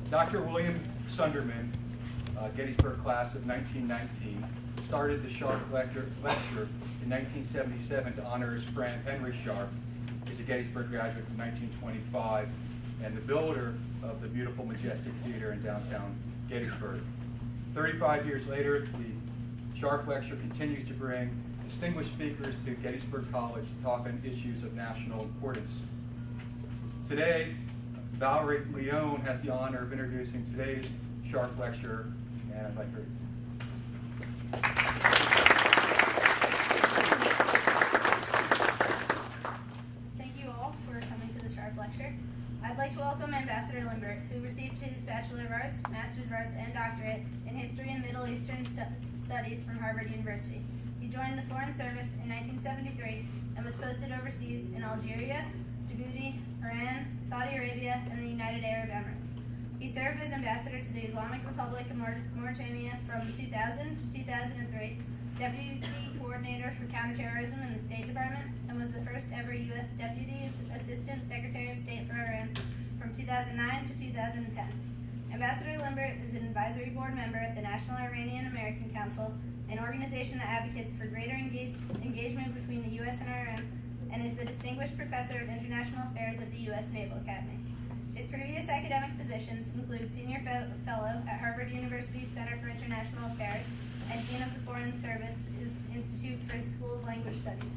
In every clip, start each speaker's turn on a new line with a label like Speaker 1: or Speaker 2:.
Speaker 1: Dr. William Sunderman, Gettysburg class of 1919, started the Scharf lecture in 1977 to honor his friend Henry Scharf. He's a Gettysburg graduate from 1925 and the builder of the beautiful, majestic theater in downtown Gettysburg. 35 years later, the Scharf lecture continues to bring distinguished speakers to Gettysburg College to talk on issues of national importance. Today, Valerie Leone has the honor of introducing today's Scharf lecturer, and I'd like her.
Speaker 2: Thank you all for coming to the Scharf lecture. I'd like to welcome Ambassador Limbert, who received his Bachelor of Arts, Master's of Arts, and Doctorate in History and Middle Eastern Studies from Harvard University. He joined the Foreign Service in 1973 and was posted overseas in Algeria, Djibouti, Iran, Saudi Arabia, and the United Arab Emirates. He served as ambassador to the Islamic Republic of Mauritania from 2000 to 2003, deputy coordinator for counterterrorism in the State Department, and was the first ever U.S. Deputy Assistant Secretary of State for Iran from 2009 to 2010. Ambassador Limbert is an advisory board member at the National Iranian-American Council, an organization that advocates for greater engagement between the U.S. and Iran, and is the Distinguished Professor of International Affairs at the U.S. Naval Academy. His previous academic positions include Senior Fellow at Harvard University's Center for International Affairs and Dean of the Foreign Service Institute for School of Language Studies.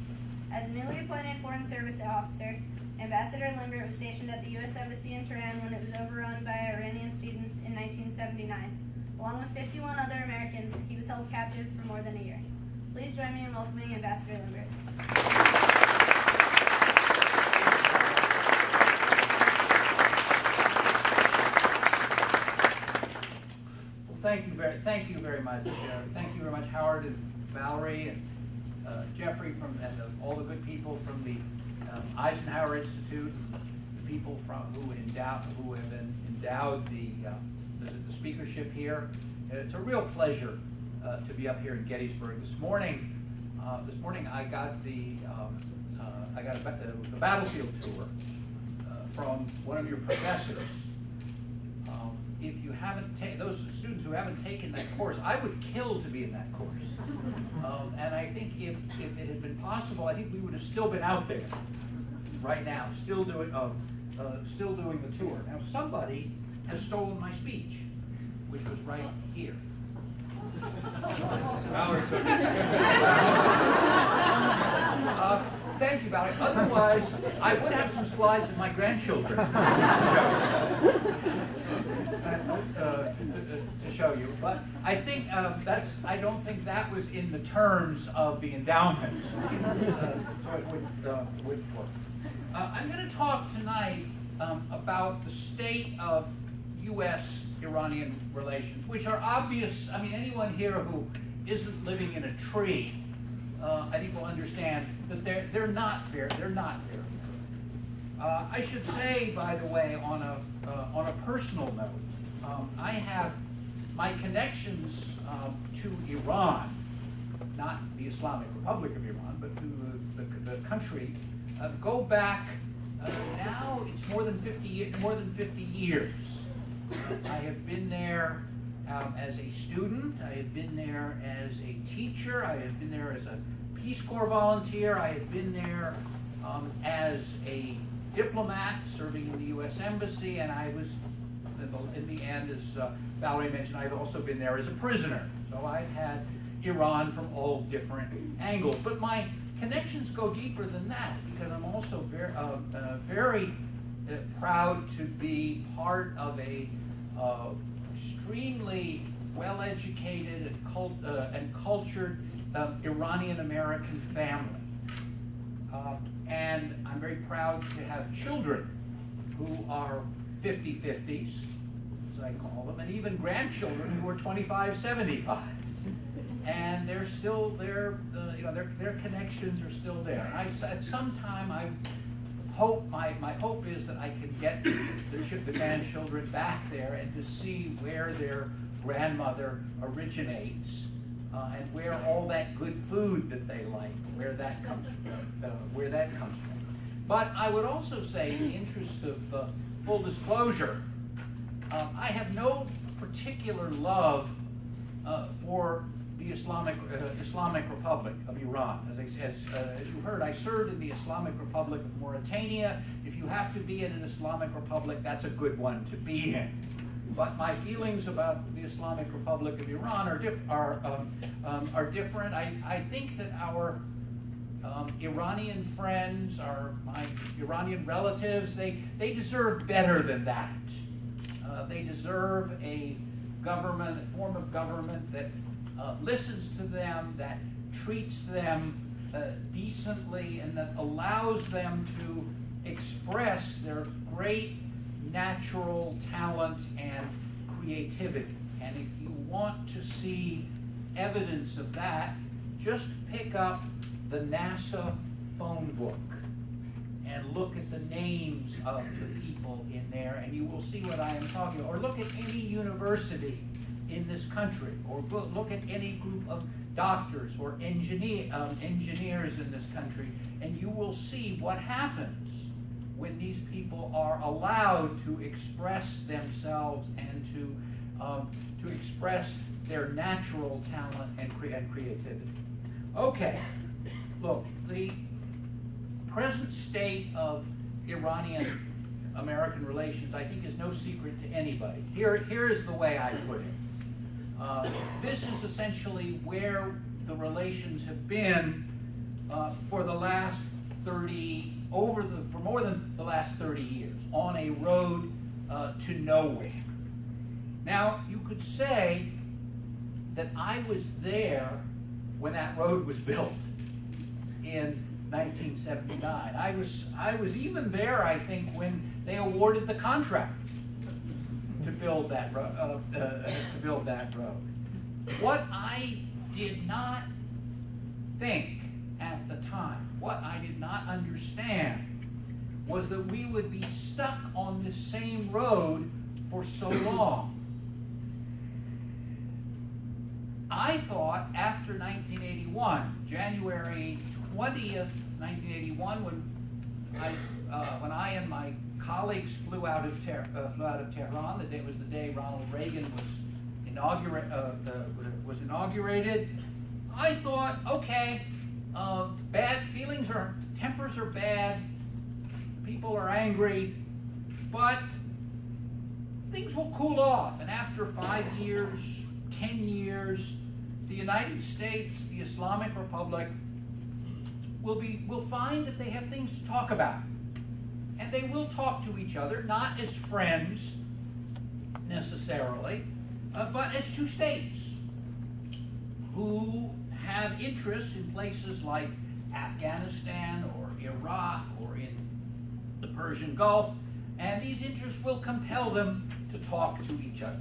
Speaker 2: As a newly appointed Foreign Service officer, Ambassador Limbert was stationed at the U.S. Embassy in Tehran when it was overrun by Iranian students in 1979. Along with 51 other Americans, he was held captive for more than a year. Please join me in welcoming Ambassador Limbert.
Speaker 3: Thank you very much. Thank you very much, Howard and Valerie and Jeffrey and all the good people from the Eisenhower Institute, the people who have been endowed the speakership here. It's a real pleasure to be up here in Gettysburg this morning. I got the battlefield tour from one of your professors. If you haven't those students who haven't taken that course, I would kill to be in that course. And I think if it had been possible, I think we would have still been out there right now, still doing the tour. Now somebody has stolen my speech, which was right here. Thank you, Valerie. Otherwise, I would have some slides of my grandchildren to show you. But I think I don't think that was in the terms of the endowment, so it wouldn't work. I'm going to talk tonight about the state of U.S.-Iranian relations, which are obvious. I mean, anyone here who isn't living in a tree, I think will understand that they're not very good. I should say, by the way, on a personal note, I have my connections to Iran, not the Islamic Republic of Iran, but to the country, go back now. It's more than 50 years. I have been there as a student. I have been there as a teacher. I have been there as a Peace Corps volunteer. I have been there as a diplomat serving in the U.S. Embassy, and I was, in the end, as Valerie mentioned, I've also been there as a prisoner. So I've had Iran from all different angles. But my connections go deeper than that, because I'm also very proud to be part of a extremely well-educated and cultured Iranian-American family. And I'm very proud to have children who are 50-50s, as I call them, and even grandchildren who are 25-75. And they're still there. Their connections are still there. And at some time, I hope my hope is that I can get the grandchildren back there and to see where their grandmother originates, and where all that good food that they like, where that comes from. But I would also say, in the interest of full disclosure, I have no particular love for the Islamic Republic of Iran. As you heard, I served in the Islamic Republic of Mauritania. If you have to be in an Islamic Republic, that's a good one to be in. But my feelings about the Islamic Republic of Iran are different. I think that our Iranian friends, my Iranian relatives, they deserve better than that. They deserve a government, a form of government that listens to them, that treats them decently, and that allows them to express their great natural talent and creativity. And if you want to see evidence of that, just pick up the NASA phone book and look at the names of the people in there, and you will see what I am talking about. Or look at any university in this country, or look at any group of doctors or engineers in this country, and you will see what happens when these people are allowed to express themselves and to express their natural talent and creativity. Okay, look, the present state of Iranian-American relations, I think, is no secret to anybody. Here is the way I put it. This is essentially where the relations have been for the last for more than the last 30 years, on a road to nowhere. Now, you could say that I was there when that road was built in 1979. I was even there, I think, when they awarded the contract to build that road. What I did not think at the time, what I did not understand, was that we would be stuck on this same road for so long. I thought after 1981, January 20th, 1981, when I and my colleagues flew out of Tehran, it was the day Ronald Reagan was inaugurated. I thought, okay, tempers are bad, people are angry, but things will cool off. And after 5 years, 10 years, the United States, the Islamic Republic, will find that they have things to talk about. And they will talk to each other, not as friends necessarily, but as two states who have interests in places like Afghanistan or Iraq or in the Persian Gulf, and these interests will compel them to talk to each other.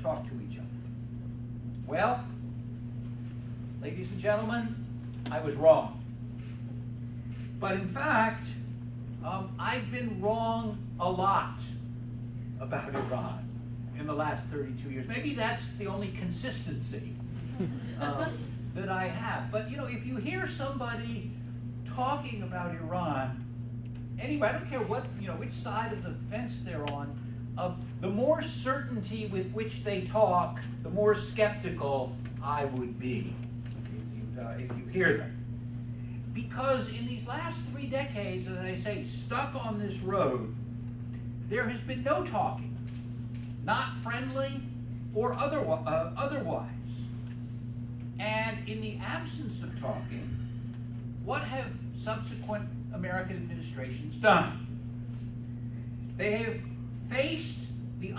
Speaker 3: Well, ladies and gentlemen, I was wrong. But in fact, I've been wrong a lot about Iran in the last 32 years. Maybe that's the only consistency that I have. But if you hear somebody talking about Iran, anybody, I don't care which side of the fence they're on, the more certainty with which they talk, the more skeptical I would be if you hear them. Because in these last 3 decades, as I say, stuck on this road, there has been no talking, not friendly or otherwise. And in the absence of talking, what have subsequent American administrations done? They have faced the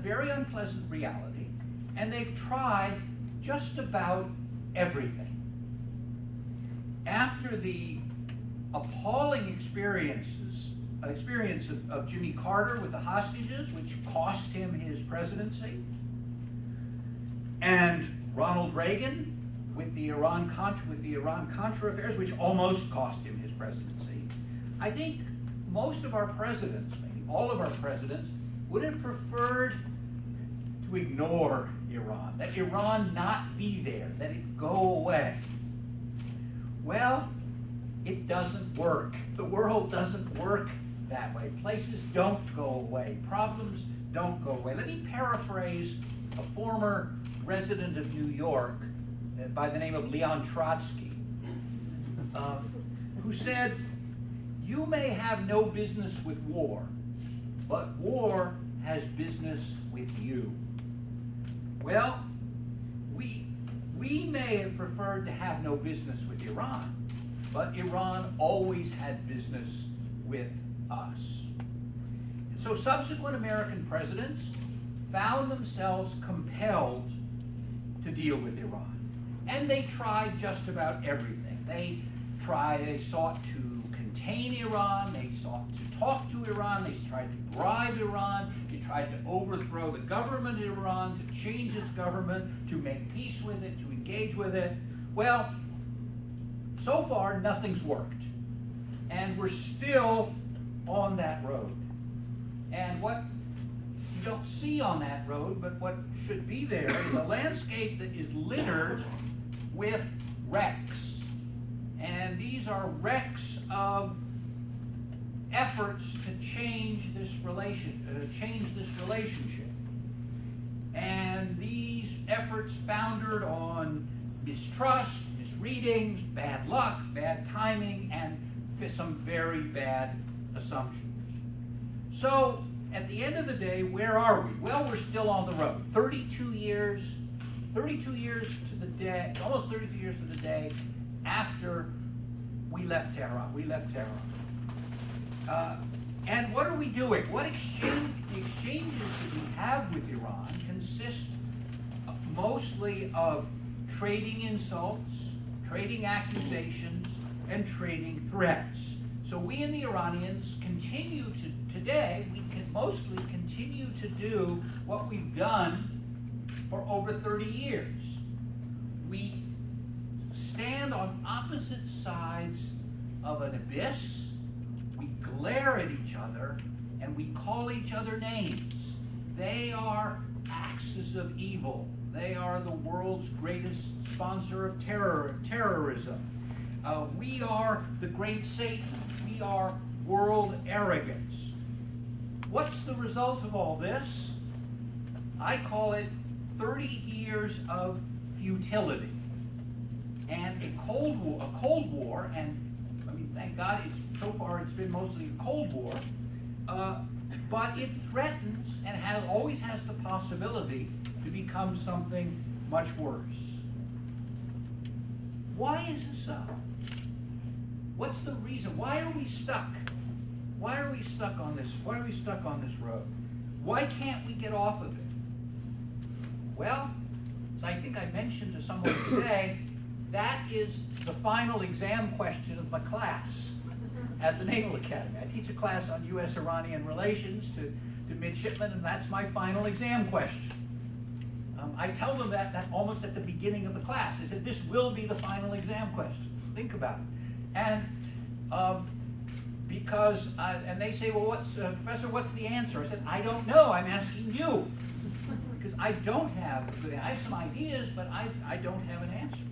Speaker 3: very unpleasant reality, and they've tried just about everything. After the appalling experience of Jimmy Carter with the hostages, which cost him his presidency, and Ronald Reagan with the Iran-Contra affairs, which almost cost him his presidency, I think most of our presidents, maybe all of our presidents, would have preferred to ignore Iran, that Iran not be there, that it go away. Well, it doesn't work. The world doesn't work that way. Places don't go away. Problems don't go away. Let me paraphrase a former resident of New York by the name of Leon Trotsky, who said, "You may have no business with war, but war has business with you." Well, we may have preferred to have no business with Iran, but Iran always had business with us. And so subsequent American presidents found themselves compelled to deal with Iran. And they tried just about everything. They sought to contain Iran, they sought to talk to Iran, they tried to bribe Iran, they tried to overthrow the government of Iran, to change its government, to make peace with it, to engage with it. Well, so far nothing's worked. And we're still on that road. And what you don't see on that road, but what should be there, is a landscape that is littered with wrecks. And these are wrecks of efforts to change this relationship. And these efforts foundered on mistrust, misreadings, bad luck, bad timing, and some very bad assumptions. So, at the end of the day, where are we? Well, we're still on the road. 32 years to the day, almost 32 years to the day after we left Tehran. And what are we doing? The exchanges that we have with Iran consist mostly of trading insults, trading accusations, and trading threats. So we and the Iranians continue to, today, we can mostly continue to do what we've done for over 30 years. We stand on opposite sides of an abyss, we glare at each other, and we call each other names. They are axes of evil. They are the world's greatest sponsor of terrorism. We are the great Satan. We are world arrogance. What's the result of all this? I call it 30 years of futility. And a Cold War, and I mean, thank God, so far it's been mostly a Cold War, but it threatens and always has the possibility to become something much worse. Why is this so? What's the reason? Why are we stuck? Why are we stuck on this? Why are we stuck on this road? Why can't we get off of it? Well, as I think I mentioned to someone today, that is the final exam question of my class at the Naval Academy. I teach a class on U.S.-Iranian relations to midshipmen, and that's my final exam question. I tell them that almost at the beginning of the class. I said, this will be the final exam question. Think about it. And and they say, well, Professor, what's the answer? I said, I don't know. I'm asking you. Because I don't have a good answer. I have some ideas, but I don't have an answer.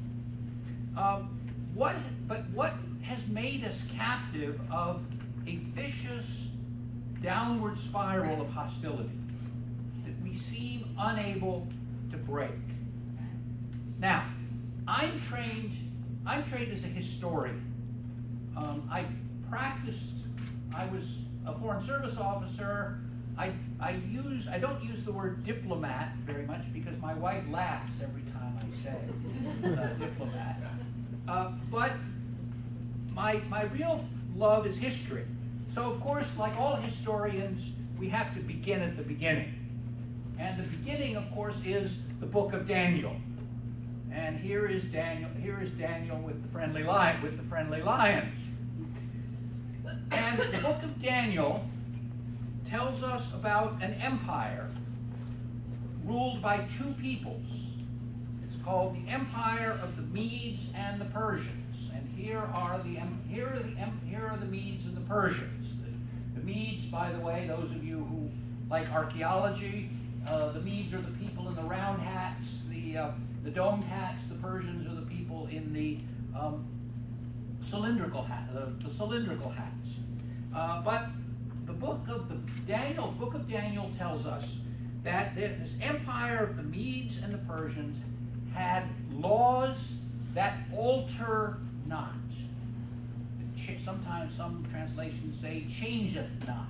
Speaker 3: What has made us captive of a vicious downward spiral of hostility that we seem unable to break? Now, I'm trained as a historian. I was a foreign service officer. I don't use the word diplomat very much because my wife laughs every time I say diplomat. But my real love is history. So of course, like all historians, we have to begin at the beginning. And the beginning, of course, is the book of Daniel. And here is Daniel with the friendly lions. And the book of Daniel tells us about an empire ruled by two peoples. It's called the Empire of the Medes and the Persians. And here are the Medes and the Persians. The Medes, by the way, those of you who like archaeology, the Medes are the people in the round hats, the domed hats. The Persians are the people in the cylindrical hats. But the book of Daniel tells us that this empire of the Medes and the Persians had laws that alter not. Sometimes some translations say changeth not.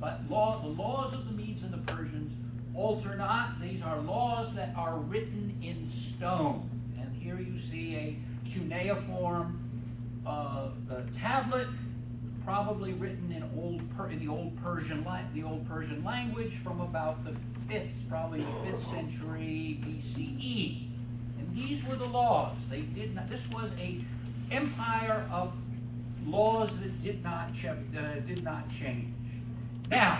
Speaker 3: But the laws of the Medes and the Persians alter not. These are laws that are written in stone. And here you see a cuneiform tablet, probably written in the old Persian language from about the 5th, probably the 5th century BCE. And these were the laws. They did not. This was a empire of laws that did not change. Now,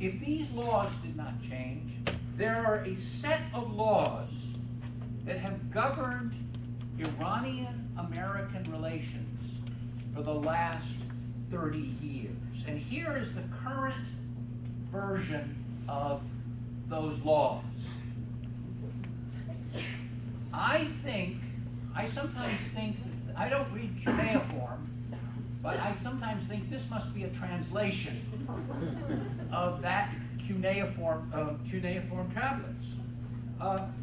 Speaker 3: if these laws did not change, there are a set of laws that have governed Iranian-American relations for the last 30 years. And here is the current version of those laws. I sometimes think, I don't read cuneiform, but I sometimes think this must be a translation of that cuneiform tablets.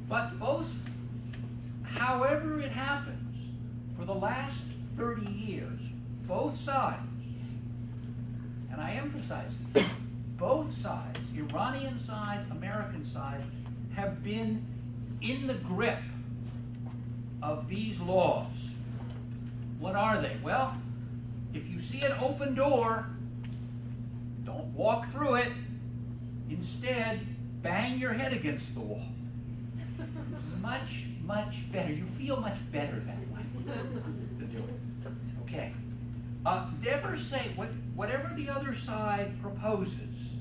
Speaker 3: But both, however it happens, for the last 30 years, both sides, and I emphasize this, both sides, Iranian side, American side, have been in the grip of these laws. What are they? Well, if you see an open door, don't walk through it. Instead, bang your head against the wall. Much, much better. You feel much better that way to do it. Okay. Never say, whatever the other side proposes,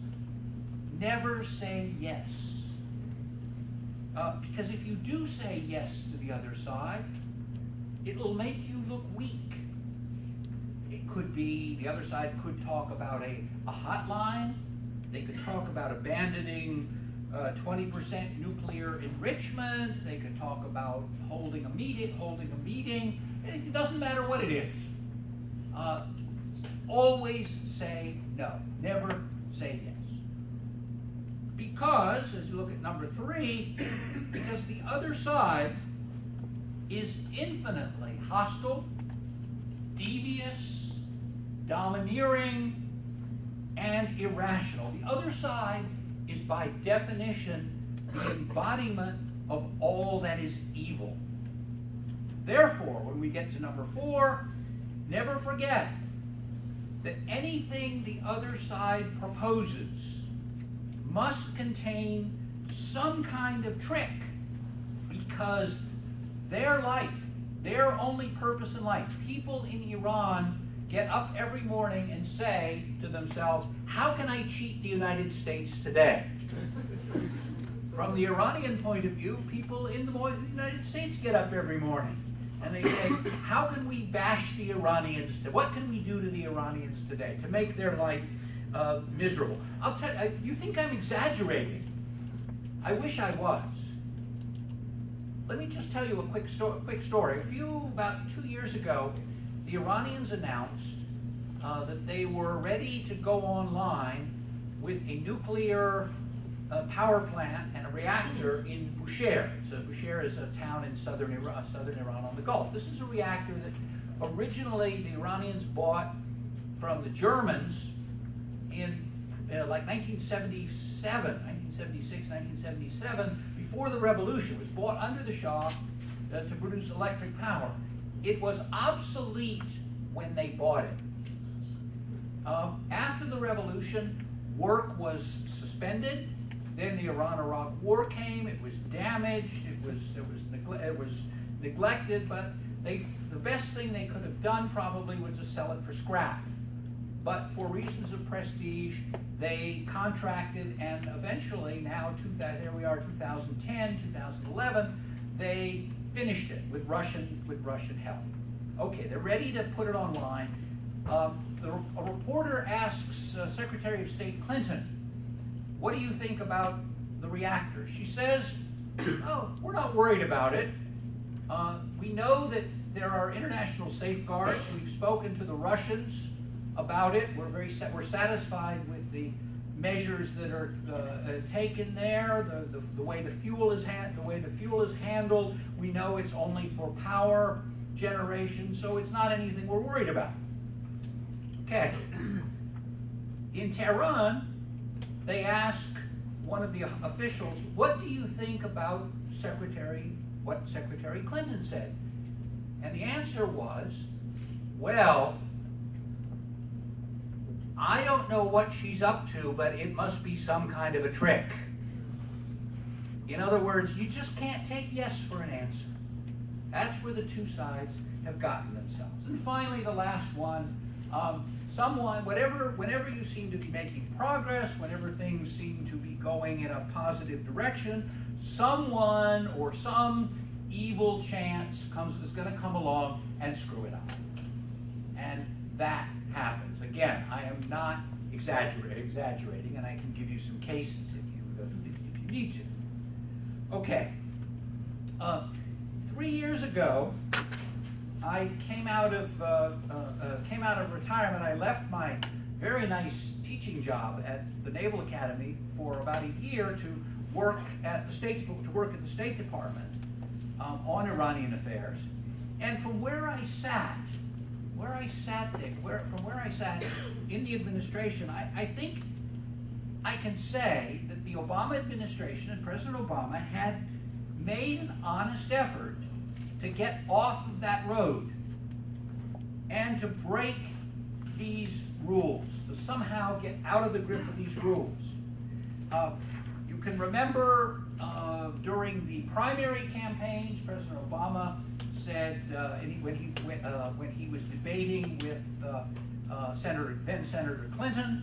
Speaker 3: never say yes. Because if you do say yes to the other side, it'll make you look weak. It could be, the other side could talk about a hotline. They could talk about abandoning 20% nuclear enrichment. They could talk about holding a meeting. It doesn't matter what it is. Always say no. Never say yes. Because, as you look at number 3, because the other side is infinitely hostile, devious, domineering, and irrational. The other side is by definition the embodiment of all that is evil. Therefore, when we get to number 4, never forget that anything the other side proposes must contain some kind of trick, because their life, their only purpose in life, people in Iran get up every morning and say to themselves, how can I cheat the United States today? From the Iranian point of view, people in the United States get up every morning and they say, how can we bash the Iranians today? What can we do to the Iranians today to make their life miserable? I'll tell you, you think I'm exaggerating. I wish I was. Let me just tell you a quick story. About 2 years ago, the Iranians announced that they were ready to go online with a nuclear power plant and a reactor in Bushehr. Bushehr is a town in southern Iran on the Gulf. This is a reactor that originally the Iranians bought from the Germans in like 1976, 1977, before the revolution. It was bought under the Shah to produce electric power. It was obsolete when they bought it. After the revolution, work was suspended. Then the Iran-Iraq War came. It was damaged. It was neglected. But the best thing they could have done probably was to sell it for scrap. But for reasons of prestige, they contracted, and eventually, now here we are, 2010, 2011, they finished it with Russian help. Okay, they're ready to put it online. A reporter asks Secretary of State Clinton, what do you think about the reactor? She says, oh, we're not worried about it. We know that there are international safeguards. We've spoken to the Russians. about it. We're satisfied with the measures that are taken there. The way the fuel is handled. We know it's only for power generation, so it's not anything we're worried about. Okay. In Tehran, they ask one of the officials, "What do you think about what Secretary Clinton said?" And the answer was, "Well, I don't know what she's up to, but it must be some kind of a trick." In other words, you just can't take yes for an answer. That's where the two sides have gotten themselves. And finally, the last one, whenever you seem to be making progress, whenever things seem to be going in a positive direction, someone or some evil chance is going to come along and screw it up. And that happens. Again, I am not exaggerating, and I can give you some cases if you need to. Okay. 3 years ago, I came out of retirement. I left my very nice teaching job at the Naval Academy for about a year to work at the State Department on Iranian affairs. And from where I sat in the administration, I think I can say that the Obama administration and President Obama had made an honest effort to get off of that road and to break these rules, to somehow get out of the grip of these rules. You can remember during the primary campaigns, President Obama said when he was debating with then Senator Clinton,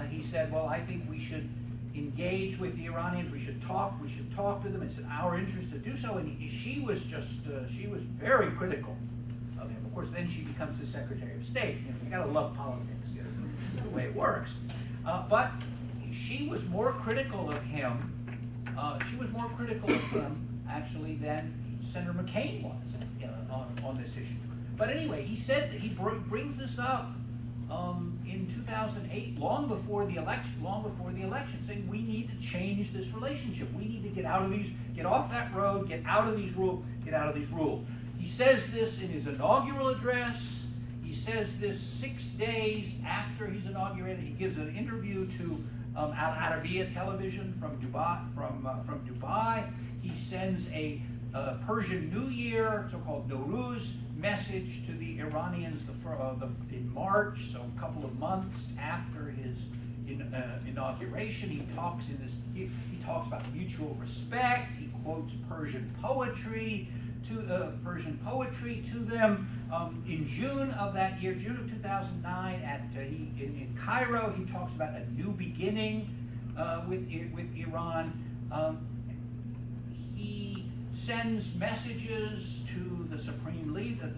Speaker 3: he said, "Well, I think we should engage with the Iranians. We should talk to them. It's in our interest to do so." And she was very critical of him. Of course, then she becomes the Secretary of State. You gotta love politics, the way it works. But she was more critical of him. Actually than Senator McCain was on this issue. But anyway, he said that he brings this up in 2008, long before the election, saying we need to change this relationship. We need to get off that road, get out of these rules. He says this in his inaugural address. He says this 6 days after he's inaugurated. He gives an interview to Al Arabiya television from Dubai. He sends a Persian New Year, so-called Nowruz, message to the Iranians in March, so a couple of months after his inauguration. He talks about mutual respect. He quotes Persian poetry to them. In June of that year, June of 2009, in Cairo, he talks about a new beginning with Iran. He sends messages to the supreme leader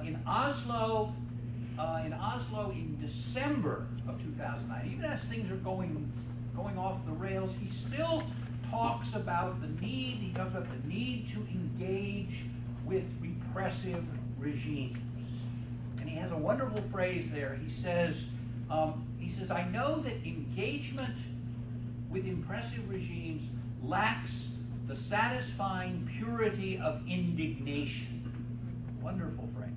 Speaker 3: in Oslo. In December of 2009, even as things are going off the rails, he still talks about the need. He talks about the need to engage with repressive regimes, and he has a wonderful phrase there. He says, "I know that engagement with impressive regimes lacks the satisfying purity of indignation." Wonderful phrase.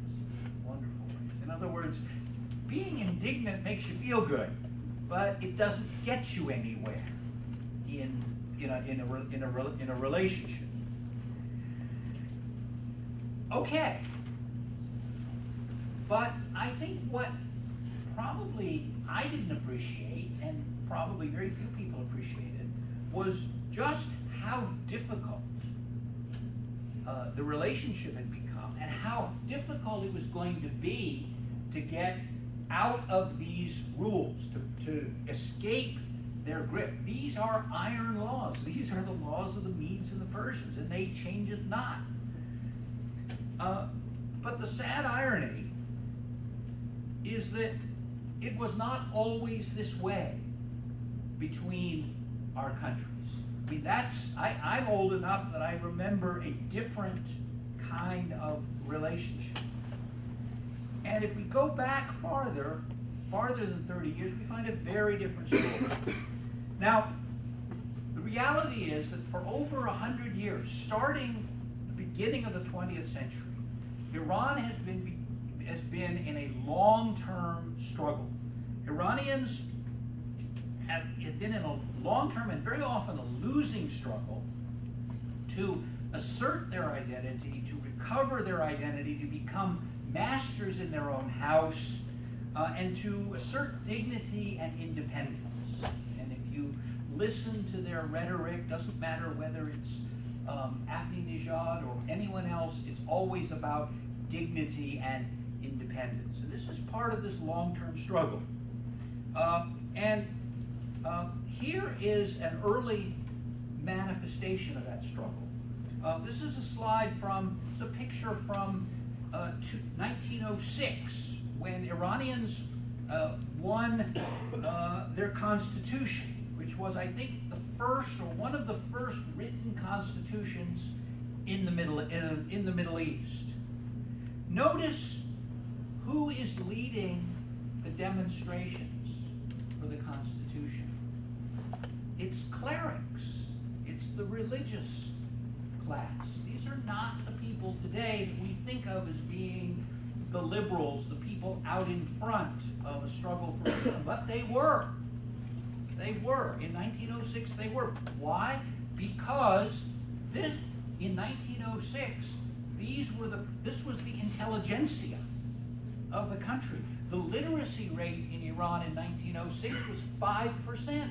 Speaker 3: Wonderful phrase. In other words, being indignant makes you feel good, but it doesn't get you anywhere in a relationship. Okay. But I think what probably I didn't appreciate, and probably very few people appreciated, was just how difficult the relationship had become, and how difficult it was going to be to get out of these rules, to escape their grip. These are iron laws. These are the laws of the Medes and the Persians, and they change it not. But the sad irony is that it was not always this way between our countries. I mean, I'm old enough that I remember a different kind of relationship. And And if we go back farther than 30 years, we find a very different story. Now, the reality is that for over 100 years, starting the beginning of the 20th century, Iran has been in a long-term struggle. Iranians have been in a long-term and very often a losing struggle to assert their identity, to recover their identity, to become masters in their own house, and to assert dignity and independence. And if you listen to their rhetoric, doesn't matter whether it's Ahmadinejad or anyone else, it's always about dignity and independence. And this is part of this long-term struggle. Here is an early manifestation of that struggle. This is a slide it's a picture from 1906, when Iranians won their constitution, which was, I think, the first or one of the first written constitutions in the Middle East. Notice who is leading the demonstrations for the Constitution. It's clerics. It's the religious class. These are not the people today that we think of as being the liberals, the people out in front of a struggle for freedom, but they were. They were. In 1906, they were. Why? Because in 1906, this was the intelligentsia of the country. The literacy rate in Iran in 1906 was 5%.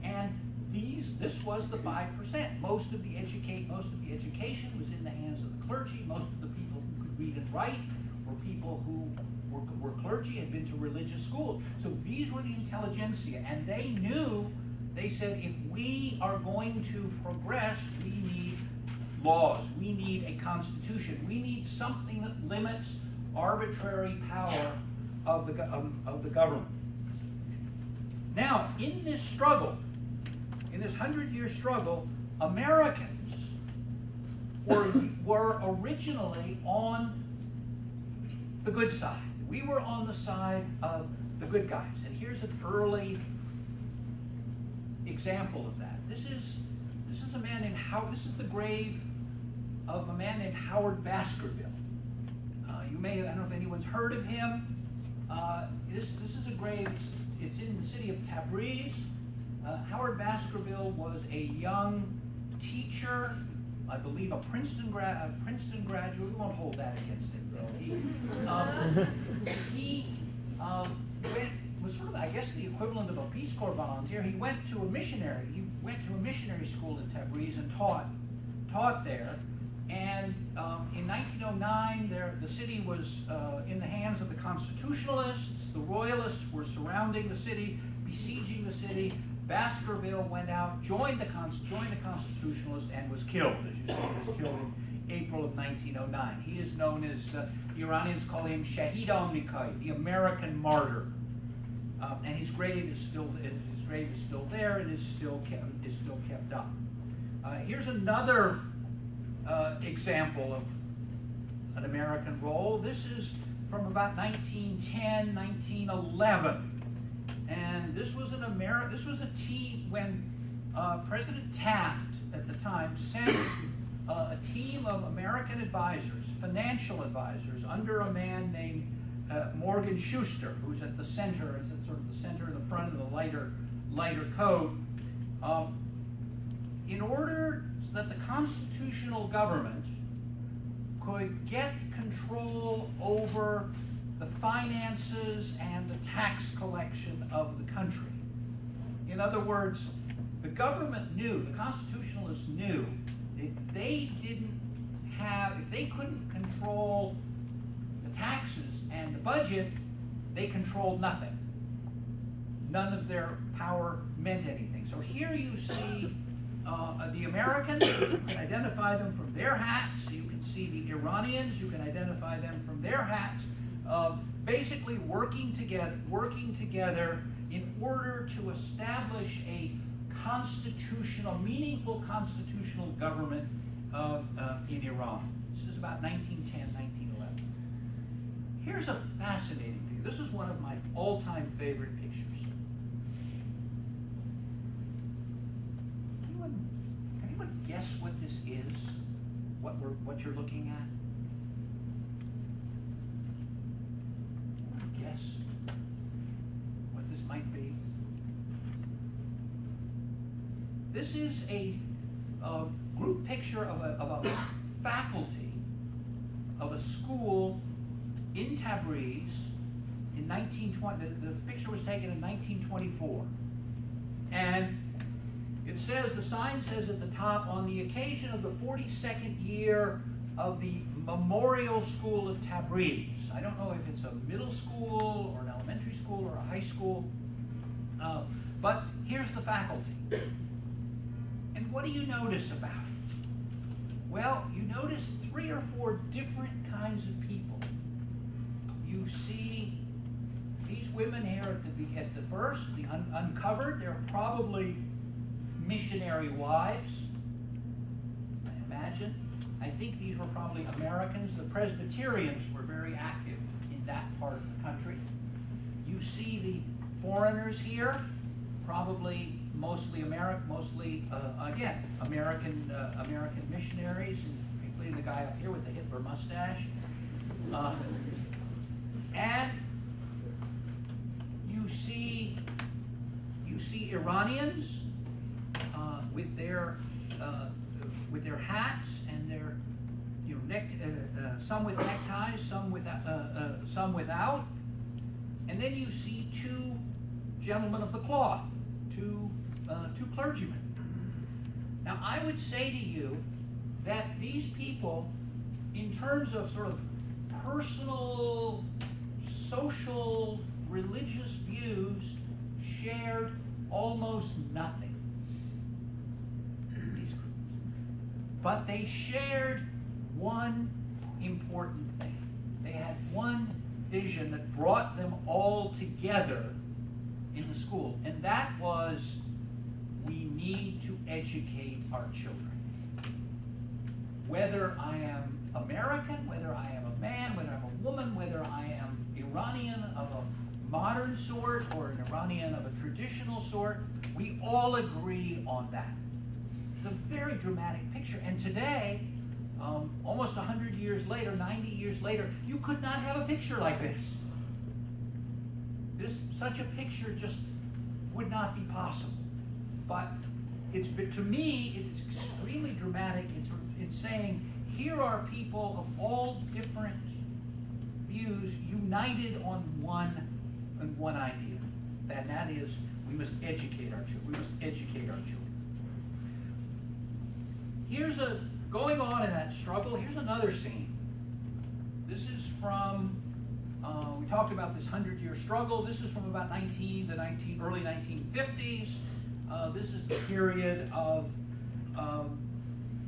Speaker 3: And this was the 5%. Most of the education was in the hands of the clergy. Most of the people who could read and write were people who were clergy, had been to religious schools. So these were the intelligentsia, and they said, if we are going to progress, we need laws, we need a constitution, we need something that limits arbitrary power of the government. Now, in this struggle, in this 100-year struggle, Americans were originally on the good side. We were on the side of the good guys. And here's an early example of that. This is a man named this is the grave of a man named Howard Baskerville. I don't know if anyone's heard of him. This is a grave. It's in the city of Tabriz. Howard Baskerville was a young teacher, I believe a Princeton graduate. We won't hold that against him, though. He was sort of, I guess, the equivalent of a Peace Corps volunteer. He went to a missionary school in Tabriz and taught there. And in 1909, the city was in the hands of the Constitutionalists. The Royalists were surrounding the city, besieging the city. Baskerville went out, joined the Constitutionalists, and was killed. As you see, he was killed in April of 1909. He is known as, the Iranians call him Shahid al-Nikai, the American martyr. And his grave is still there and is still kept up. Here's another example of an American role. This is from about 1910, 1911. And this was a team when President Taft at the time sent a team of American advisors, financial advisors, under a man named Morgan Schuster, who's at the center, is at sort of the center in the front of the lighter coat, in order that the constitutional government could get control over the finances and the tax collection of the country. In other words, the government knew, the constitutionalists knew, if they couldn't control the taxes and the budget, they controlled nothing. None of their power meant anything. So here you see the Americans. You can identify them from their hats. You can see the Iranians. You can identify them from their hats. Basically working together in order to establish a meaningful constitutional government in Iran. This is about 1910, 1911. Here's a fascinating thing. This is one of my all-time favorite pictures. Anyone guess what this is? What you're looking at? Anyone guess what this might be? This is a group picture of a faculty of a school in Tabriz in 1920. The picture was taken in 1924. And it says, the sign says at the top, on the occasion of the 42nd year of the Memorial School of Tabriz. I don't know if it's a middle school or an elementary school or a high school, but here's the faculty. And what do you notice about it? Well, you notice 3 or 4 different kinds of people. You see these women here at the first, the uncovered. They're probably missionary wives, I imagine. I think these were probably Americans. The Presbyterians were very active in that part of the country. You see the foreigners here, probably mostly again, American missionaries, including the guy up here with the Hitler mustache. And you see Iranians with their hats and their some with neckties, some without, and then you see 2 gentlemen of the cloth, two clergymen. Now, I would say to you that these people, in terms of sort of personal, social, religious views, shared almost nothing. These groups. But they shared one important thing. They had one vision that brought them all together in the school, and that was, we need to educate our children. Whether I am American, whether I am a man, whether I'm a woman, whether I am Iranian of a modern sort or an Iranian of a traditional sort, we all agree on that. It's a very dramatic picture. And today, almost 100 years later, 90 years later, you could not have a picture like this. Such a picture just would not be possible. But to me, it's extremely dramatic. It's saying, here are people of all different views united on one idea, and that is, we must educate our children. We must educate our children. Going on in that struggle, here's another scene. This is from, we talked about this 100-year struggle. This is from about early 1950s. This is the period of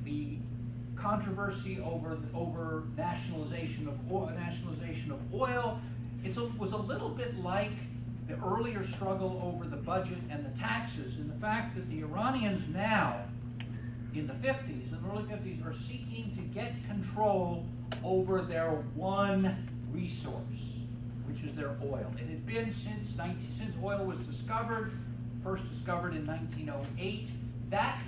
Speaker 3: the controversy over nationalization of oil. It was a little bit like the earlier struggle over the budget and the taxes, and the fact that the Iranians now, in the early 50s, are seeking to get control over their one resource, which is their oil. It had been since oil was first discovered in 1908. That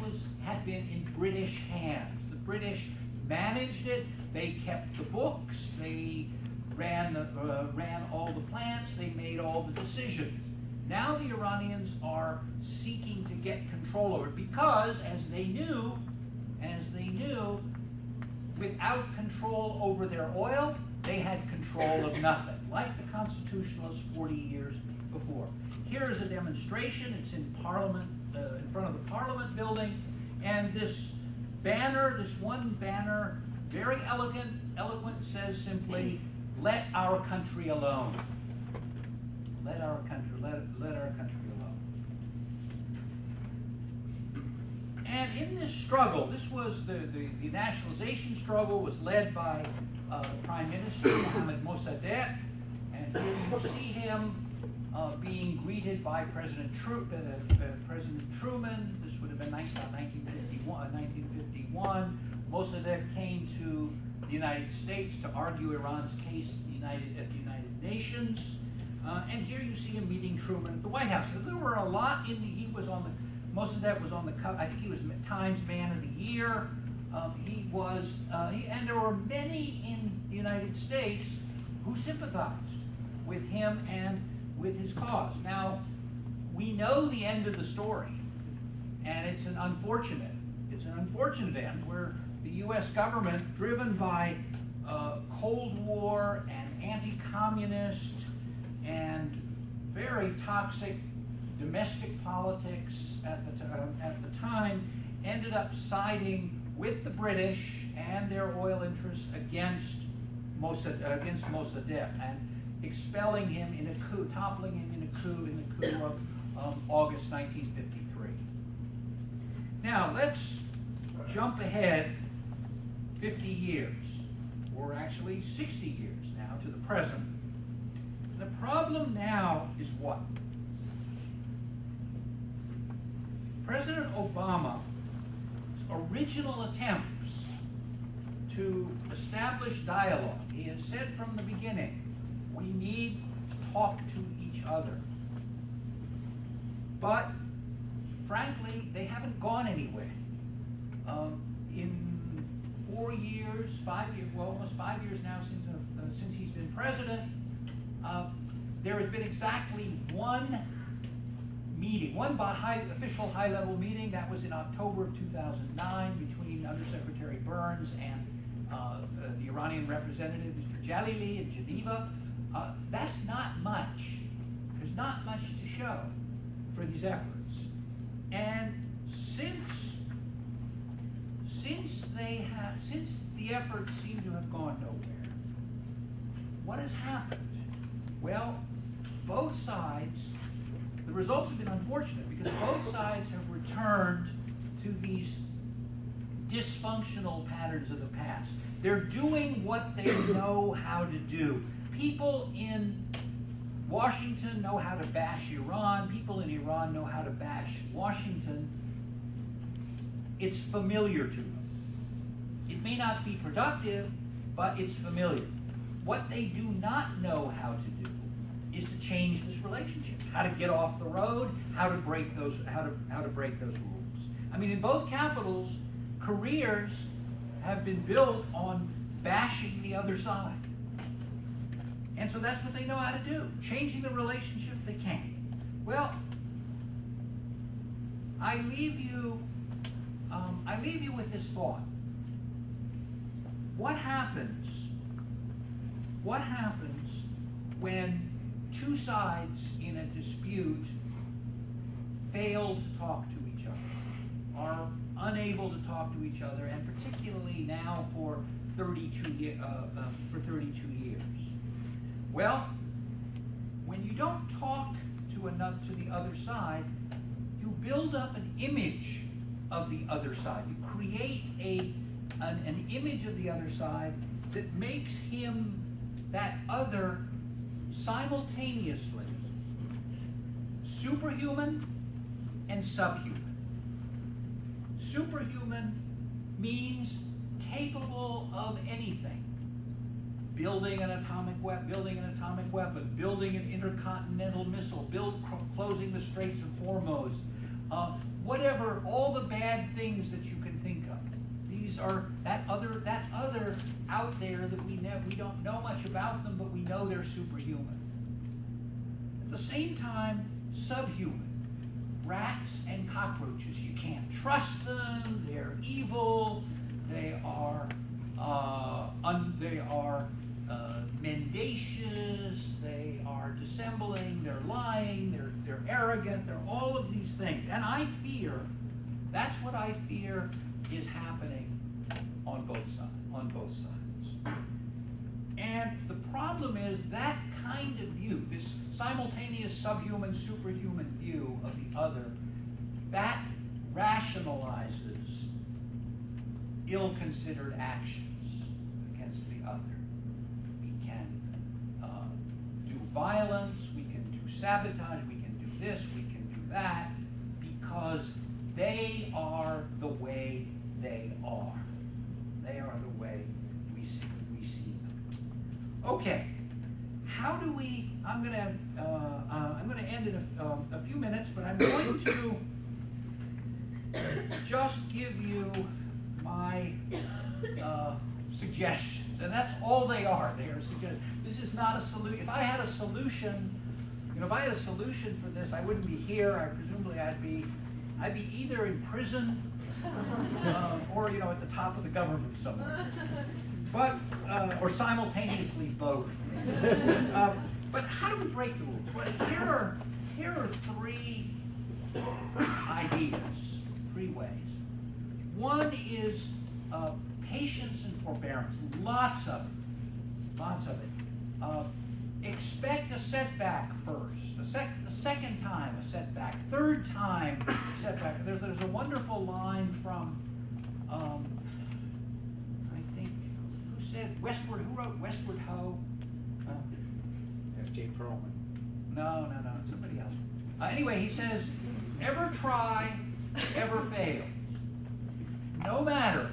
Speaker 3: had been in British hands. The British managed it. They kept the books. They ran all the plants. They made all the decisions. Now the Iranians are seeking to get control over it because, as they knew, without control over their oil, they had control of nothing, like the constitutionalists 40 years before. Here is a demonstration. It's in Parliament, in front of the Parliament building, and this one banner, very eloquent, says simply, "Let our country alone. Let our country alone." And in this struggle, this was the nationalization struggle was led by Prime Minister Mohammad Mossadegh, and here you see him being greeted by President Truman. This would have been 1951. Mossadegh came to the United States to argue Iran's case at the United Nations. And here you see him meeting Truman at the White House. So there were a lot he was on the, most of that was on the cover. I think he was Times Man of the Year. And there were many in the United States who sympathized with him and with his cause. Now, we know the end of the story, and it's an unfortunate end where the U.S. government, driven by Cold War and anti-communist and very toxic domestic politics at the time, ended up siding with the British and their oil interests against Mossadegh and expelling him in a coup, toppling him in the coup of August 1953. Now let's jump ahead 50 years, or actually 60 years now, to the present. The problem now is what? President Obama's original attempts to establish dialogue, he has said from the beginning, we need to talk to each other. But frankly, they haven't gone anywhere. In 4 years, 5 years, well, almost 5 years now since he's been president, there has been exactly one meeting, one official high-level meeting. That was in October of 2009 between Undersecretary Burns and the Iranian representative, Mr. Jalili, in Geneva. That's not much. There's not much to show for these efforts. And since the efforts seem to have gone nowhere, what has happened? Well, both sides, the results have been unfortunate because both sides have returned to these dysfunctional patterns of the past. They're doing what they know how to do. People in Washington know how to bash Iran. People in Iran know how to bash Washington. It's familiar to them. It may not be productive, but it's familiar. What they do not know how to do is to change this relationship. How to get off the road, how to break those rules. I mean, in both capitals, careers have been built on bashing the other side. And so that's what they know how to do. Changing the relationship they can. Well, I leave you with this thought. What happens when two sides in a dispute fail to talk to each other, are unable to talk to each other, and particularly now for 32 years? Well, when you don't talk to the other side, you build up an image of the other side. You create an image of the other side that makes him, that other, simultaneously superhuman and subhuman. Superhuman means capable of anything. Building an atomic weapon, building an intercontinental missile, closing the Straits of Hormuz, whatever, all the bad things that you can think of. These are that other out there that we don't know much about them, but we know they're superhuman. At the same time, subhuman. Rats and cockroaches, you can't trust them. They're evil. They are mendacious. They are dissembling. They're lying. They're arrogant. They're all of these things. And that's what I fear is happening on both sides. And the problem is that kind of view, this simultaneous subhuman, superhuman view of the other, that rationalizes ill-considered actions against the other. We can do violence, we can do sabotage, we can do this, we can do that, because they are the way they are. They are the way we see Okay, how do we? I'm going to end in a few minutes, but I'm going to just give you my suggestions, and that's all they are. They are suggestions. This is not a solution. If I had a solution, if I had a solution for this, I wouldn't be here. Presumably I'd be either in prison or at the top of the government somewhere. But or simultaneously both. But how do we break the rules? Well, here are three ideas, three ways. One is patience and forbearance. Lots of it. Expect a setback first. The second time a setback. Third time a setback. There's a wonderful line from I think who said Westward? Who wrote Westward Ho?
Speaker 4: F.J. Perlman.
Speaker 3: No, somebody else. Anyway, he says, ever try, ever fail. No matter.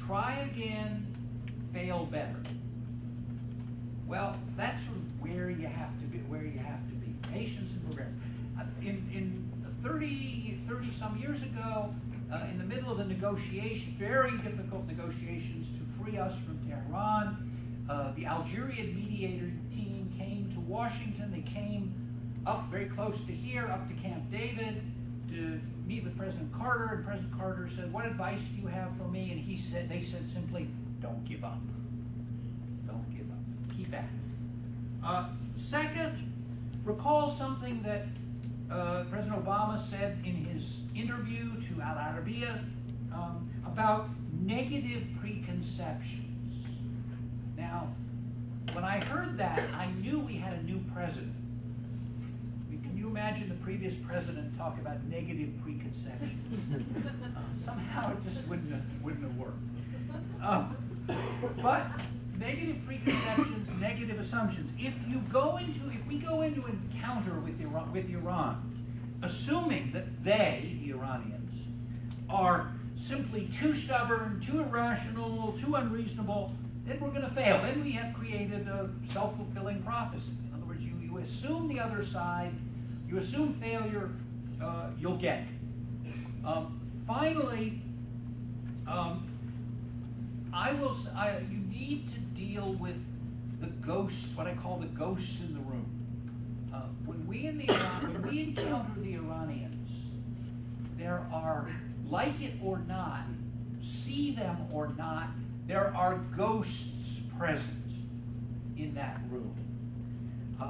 Speaker 3: Try again, fail better. Well, that's where you have to be. Patience and forbearance. In 30 some years ago, in the middle of the negotiations, very difficult negotiations to free us from Tehran, the Algerian mediator team came to Washington. They came up very close to here, up to Camp David, to meet with President Carter. And President Carter said, "What advice do you have for me?" And they said simply, "Don't give up. Don't give up. Keep at it." Second, recall something that President Obama said in his interview to Al Arabiya about negative preconceptions. Now, when I heard that, I knew we had a new president. Can you imagine the previous president talk about negative preconceptions? Somehow it just wouldn't have worked. But negative preconceptions, negative assumptions. If we go into encounter with Iran, assuming that they, the Iranians, are simply too stubborn, too irrational, too unreasonable, then we're going to fail. Then we have created a self-fulfilling prophecy. In other words, you assume the other side, you assume failure, you'll get it. Finally, you need to deal with the ghosts, what I call the ghosts in the room. When we encounter the Iranians, there are, like it or not, see them or not, there are ghosts present in that room.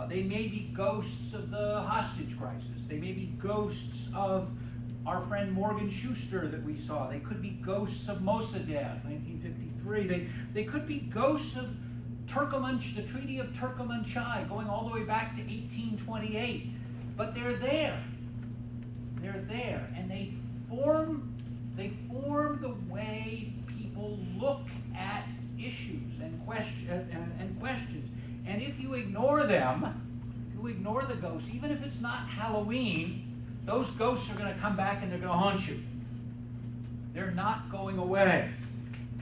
Speaker 3: They may be ghosts of the hostage crisis. They may be ghosts of our friend Morgan Schuster that we saw. They could be ghosts of Mossadegh, 1953. They could be ghosts of the Treaty of Turcomanchai, going all the way back to 1828. But they're there. They're there, and they form the way people look at issues and questions. And if you ignore them, if you ignore the ghosts, even if it's not Halloween, those ghosts are going to come back and they're going to haunt you. They're not going away.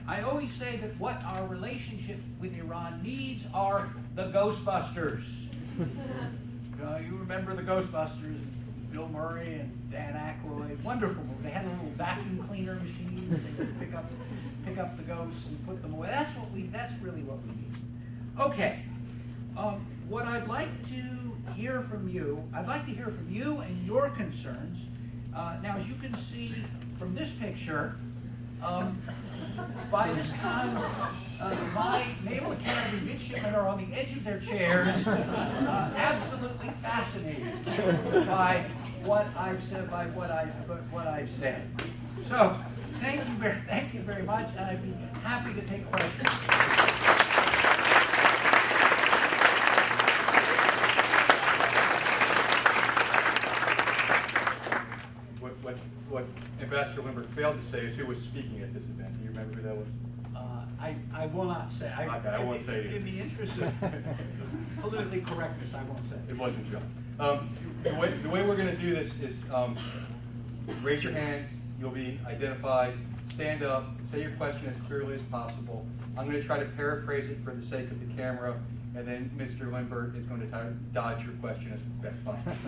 Speaker 3: I always say that what our relationship with Iran needs are the Ghostbusters. You remember the Ghostbusters, Bill Murray and Dan Aykroyd. Wonderful movie. They had a little vacuum cleaner machine that they could pick up the ghosts and put them away. That's really what we need. Okay. What I'd like to hear from you, and your concerns. Now, as you can see from this picture, by this time, my Naval Academy midshipmen are on the edge of their chairs, absolutely fascinated by what I've said. So, thank you very much, and I'd be happy to take questions.
Speaker 1: What Ambassador Limbert failed to say is who was speaking at this event. Do you remember who that was?
Speaker 3: I will not say.
Speaker 1: Okay, I won't say it.
Speaker 3: In the interest of politically correctness, I won't say.
Speaker 1: It wasn't John. The way we're going to do this is raise your hand. You'll be identified. Stand up. Say your question as clearly as possible. I'm going to try to paraphrase it for the sake of the camera, and then Mr. Limbert is going to try to dodge your question as best possible.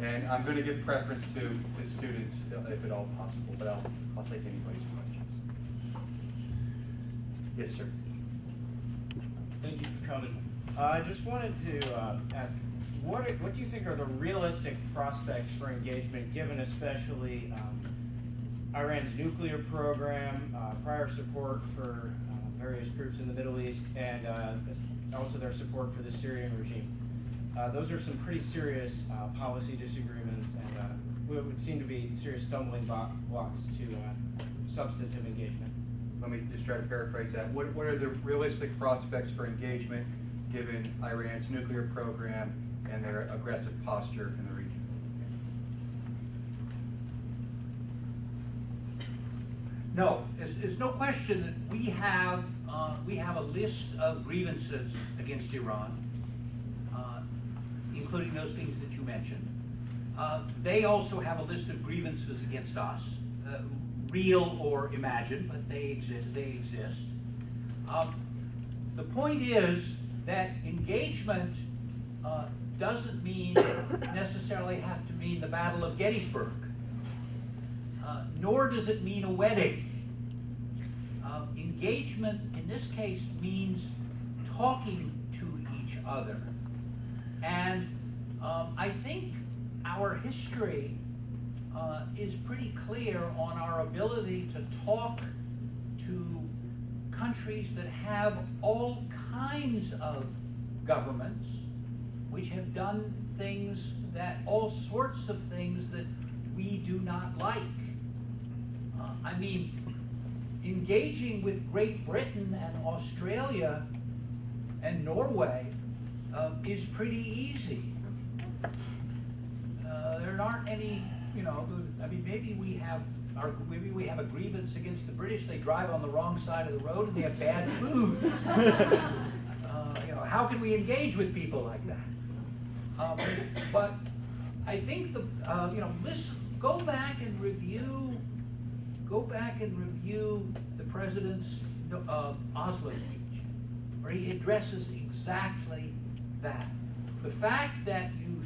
Speaker 1: And I'm going to give preference to students if at all possible, but I'll take anybody's questions. Yes, sir.
Speaker 4: Thank you for coming. I just wanted to ask, what do you think are the realistic prospects for engagement, given especially Iran's nuclear program, prior support for various groups in the Middle East, and also their support for the Syrian regime? Those are some pretty serious policy disagreements, and what would seem to be serious stumbling blocks to substantive engagement.
Speaker 1: Let me just try to paraphrase that. What are the realistic prospects for engagement given Iran's nuclear program and their aggressive posture in the region?
Speaker 3: No, there's no question that we have a list of grievances against Iran, including those things that you mentioned. They also have a list of grievances against us, real or imagined, but they exist. The point is that engagement doesn't necessarily have to mean the Battle of Gettysburg, nor does it mean a wedding. Engagement in this case means talking to each other. And I think our history is pretty clear on our ability to talk to countries that have all kinds of governments which have done all sorts of things that we do not like. I mean, engaging with Great Britain and Australia and Norway is pretty easy. There aren't any, I mean, maybe we have a grievance against the British. They drive on the wrong side of the road and they have bad food. How can we engage with people like that? But I think listen, go back and review the president's Oslo speech, where he addresses exactly that. The fact that you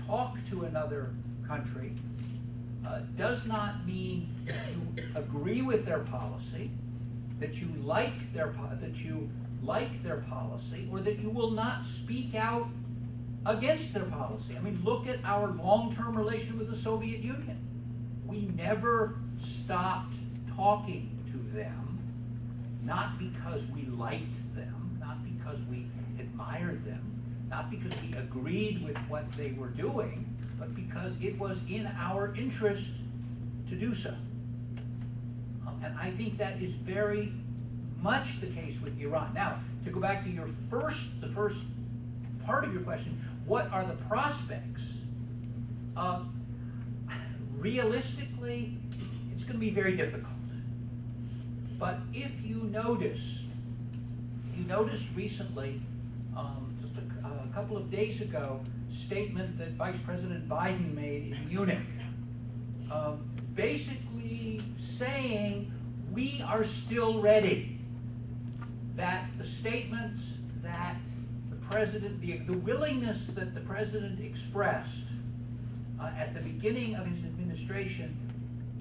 Speaker 3: talk to another country does not mean you agree with their policy, that you like their policy, or that you will not speak out against their policy. I mean, look at our long-term relation with the Soviet Union. We never stopped talking to them, not because we liked them, not because we admired them, not because we agreed with what they were doing, but because it was in our interest to do so. And I think that is very much the case with Iran. Now, to go back to the first part of your question, what are the prospects? Realistically, it's going to be very difficult. But if you notice recently, just a couple of days ago, statement that Vice President Biden made in Munich, basically saying we are still ready. That the statements that the president, the willingness that the president expressed at the beginning of his administration,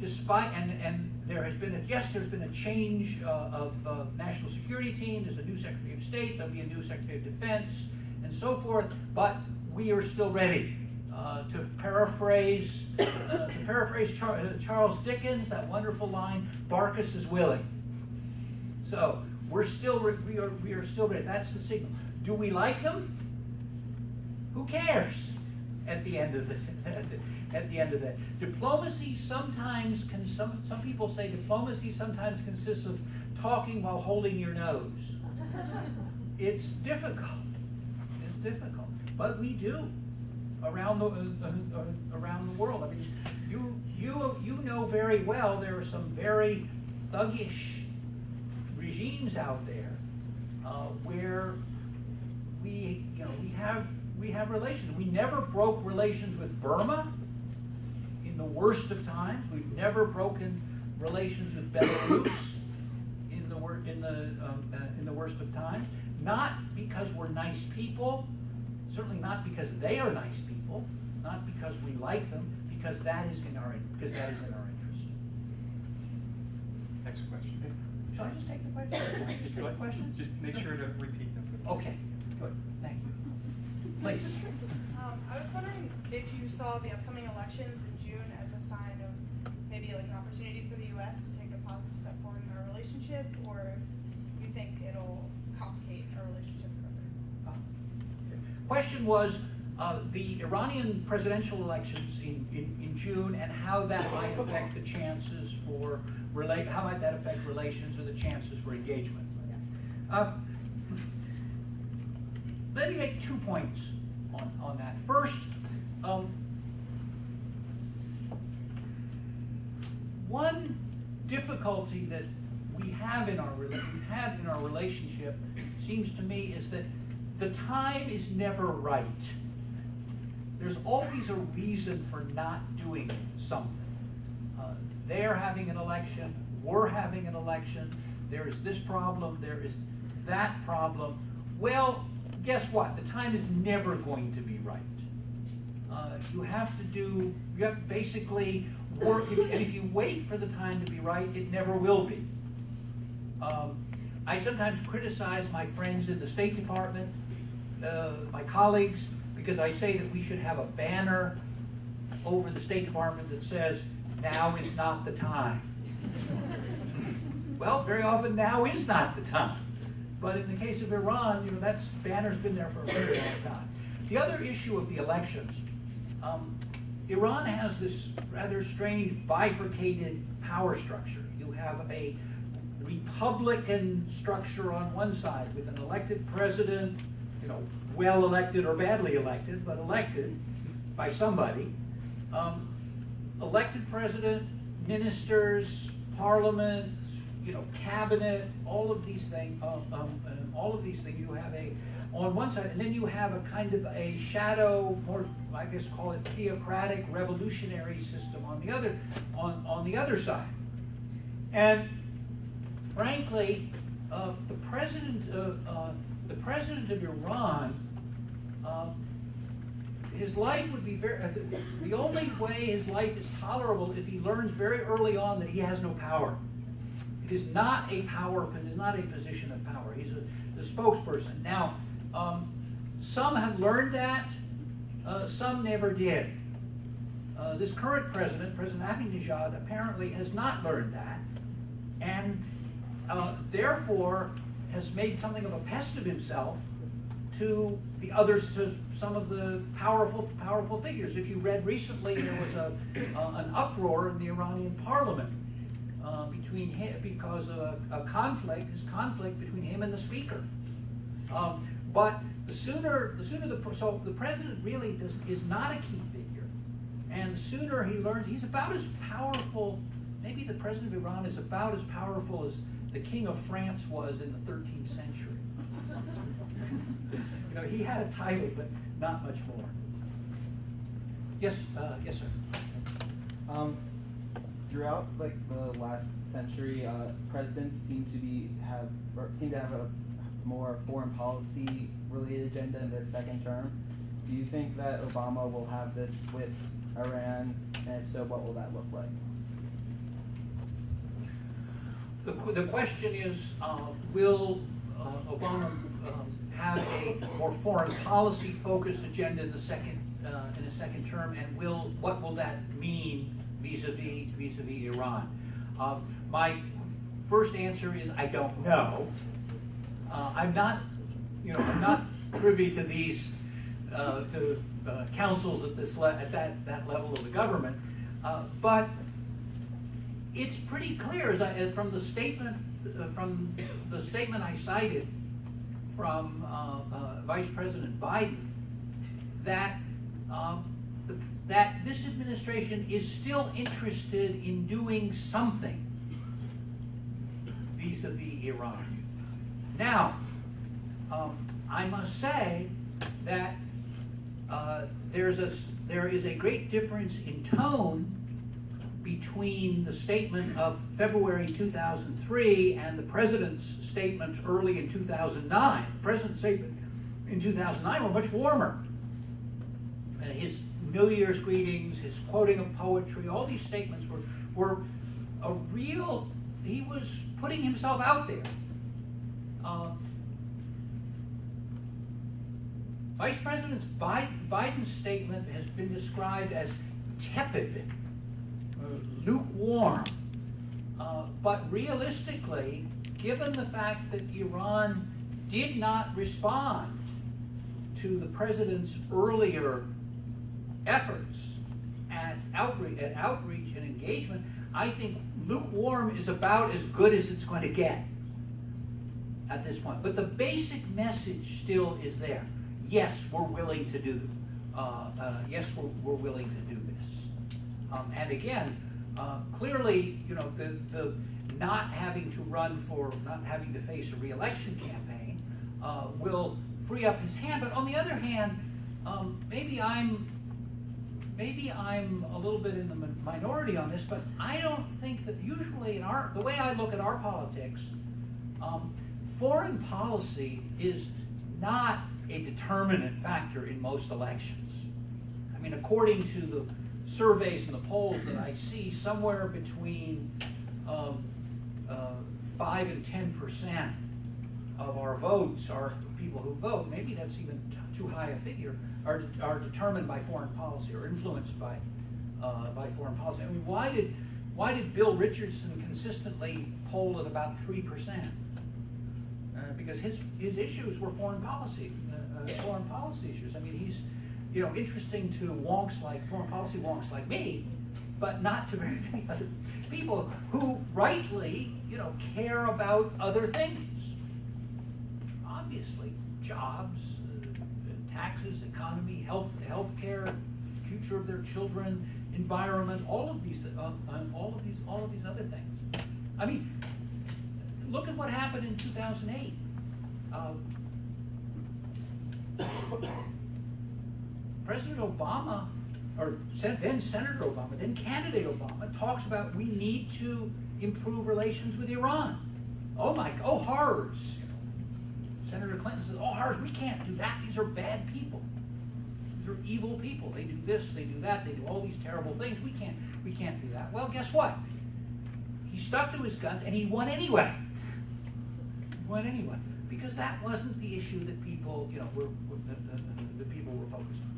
Speaker 3: despite, and there's been a change of national security team, there's a new Secretary of State, there'll be a new Secretary of Defense, and so forth, but we are still ready. To paraphrase Charles Dickens, that wonderful line, Barkus is willing. So we are still ready. That's the signal. Do we like them? Who cares? At the end of that, diplomacy sometimes some people say diplomacy sometimes consists of talking while holding your nose. It's difficult. But we do around the world. I mean, you know very well there are some very thuggish regimes out there where we have relations. We never broke relations with Burma in the worst of times. We've never broken relations with Belarus in the in the worst of times, not because we're nice people, certainly not because they are nice people, not because we like them, because that is in our interest.
Speaker 1: Next question.
Speaker 3: Shall I just take the question? Just take the question?
Speaker 1: Just make sure to repeat them.
Speaker 3: Okay, good, thank you. Please.
Speaker 5: I was wondering if you saw the upcoming elections in June as a sign of maybe like an opportunity for the U.S. to take a positive step forward in our relationship, or if you think it'll complicate our relationship further.
Speaker 3: Question was the Iranian presidential elections in June and how that might affect the chances for how might that affect relations or the chances for engagement. Let me make 2 points on that. First, one difficulty that we have in our relationship seems to me is that the time is never right. There's always a reason for not doing something. They're having an election, we're having an election, there is this problem, there is that problem. Well, guess what? The time is never going to be right. You have to basically work, and if you wait for the time to be right, it never will be. I sometimes criticize my friends in the State Department, my colleagues, because I say that we should have a banner over the State Department that says, "Now is not the time." Well, very often now is not the time. But in the case of Iran, that banner's been there for a very long time. The other issue of the elections, Iran has this rather strange bifurcated power structure. You have a Republican structure on one side with an elected president, well elected or badly elected, but elected by somebody. Elected president, ministers, parliament, cabinet, all of these things. You have on one side, and then you have a kind of a shadow, more I guess call it theocratic, revolutionary system on the other side. And frankly, the president of Iran, his life would be the only way his life is tolerable if he learns very early on that he has no power. It is not a position of power. He's the spokesperson. Now, some have learned that, some never did. This current President Ahmadinejad, apparently has not learned that, and therefore has made something of a pest of himself to the others, to some of the powerful figures. If you read recently, there was an uproar in the Iranian parliament between him because of his conflict between him and the speaker. But so the president really is not a key figure, and the sooner he learns, he's about as powerful. Maybe the president of Iran is about as powerful as the king of France was in the 13th century. He had a title, but not much more. Yes, yes, sir.
Speaker 6: Throughout the last century, presidents seem to have a more foreign policy related agenda in their second term. Do you think that Obama will have this with Iran, and if so, what will that look like?
Speaker 3: The question is, will Obama have a more foreign policy focused agenda in the second term, and what will that mean vis-a-vis Iran? My first answer is I don't know. I'm not privy to these councils at that level of the government, but it's pretty clear from the statement I cited from Vice President Biden that this administration is still interested in doing something vis-a-vis Iran. Now, I must say that there is a great difference in tone between the statement of February 2003 and the president's statement early in 2009. The president's statement in 2009 were much warmer. His New Year's greetings, his quoting of poetry, all these statements were a real, he was putting himself out there. Vice President Biden's statement has been described as tepid, lukewarm, but realistically, given the fact that Iran did not respond to the president's earlier efforts at outreach and engagement, I think lukewarm is about as good as it's going to get at this point. But the basic message still is there. Yes, we're willing to do. Yes, we're willing to do this. And again, clearly, you know, the not having to face a re-election campaign will free up his hand. But on the other hand, maybe I'm a little bit in the minority on this, but I don't think that usually the way I look at our politics, foreign policy is not a determinant factor in most elections. I mean, according to the surveys and the polls that I see, somewhere between 5 and 10% of our votes are people who vote. Maybe that's even too high a figure. Are determined by foreign policy or influenced by foreign policy. I mean, why did Bill Richardson consistently poll at about 3%? Because his issues were foreign policy issues. I mean, he's, you know, interesting to foreign policy wonks like me, but not to very many other people who rightly, you know, care about other things. Obviously, jobs, taxes, economy, healthcare, future of their children, environment, all of these other things. I mean, look at what happened in 2008. President Obama, or then Senator Obama, then candidate Obama, talks about we need to improve relations with Iran. Oh horrors! You know, Senator Clinton says, oh horrors, we can't do that. These are bad people. These are evil people. They do this, they do that, they do all these terrible things. We can't do that. Well, guess what? He stuck to his guns and he won anyway. Because that wasn't the issue that people, you know, the people were focused on.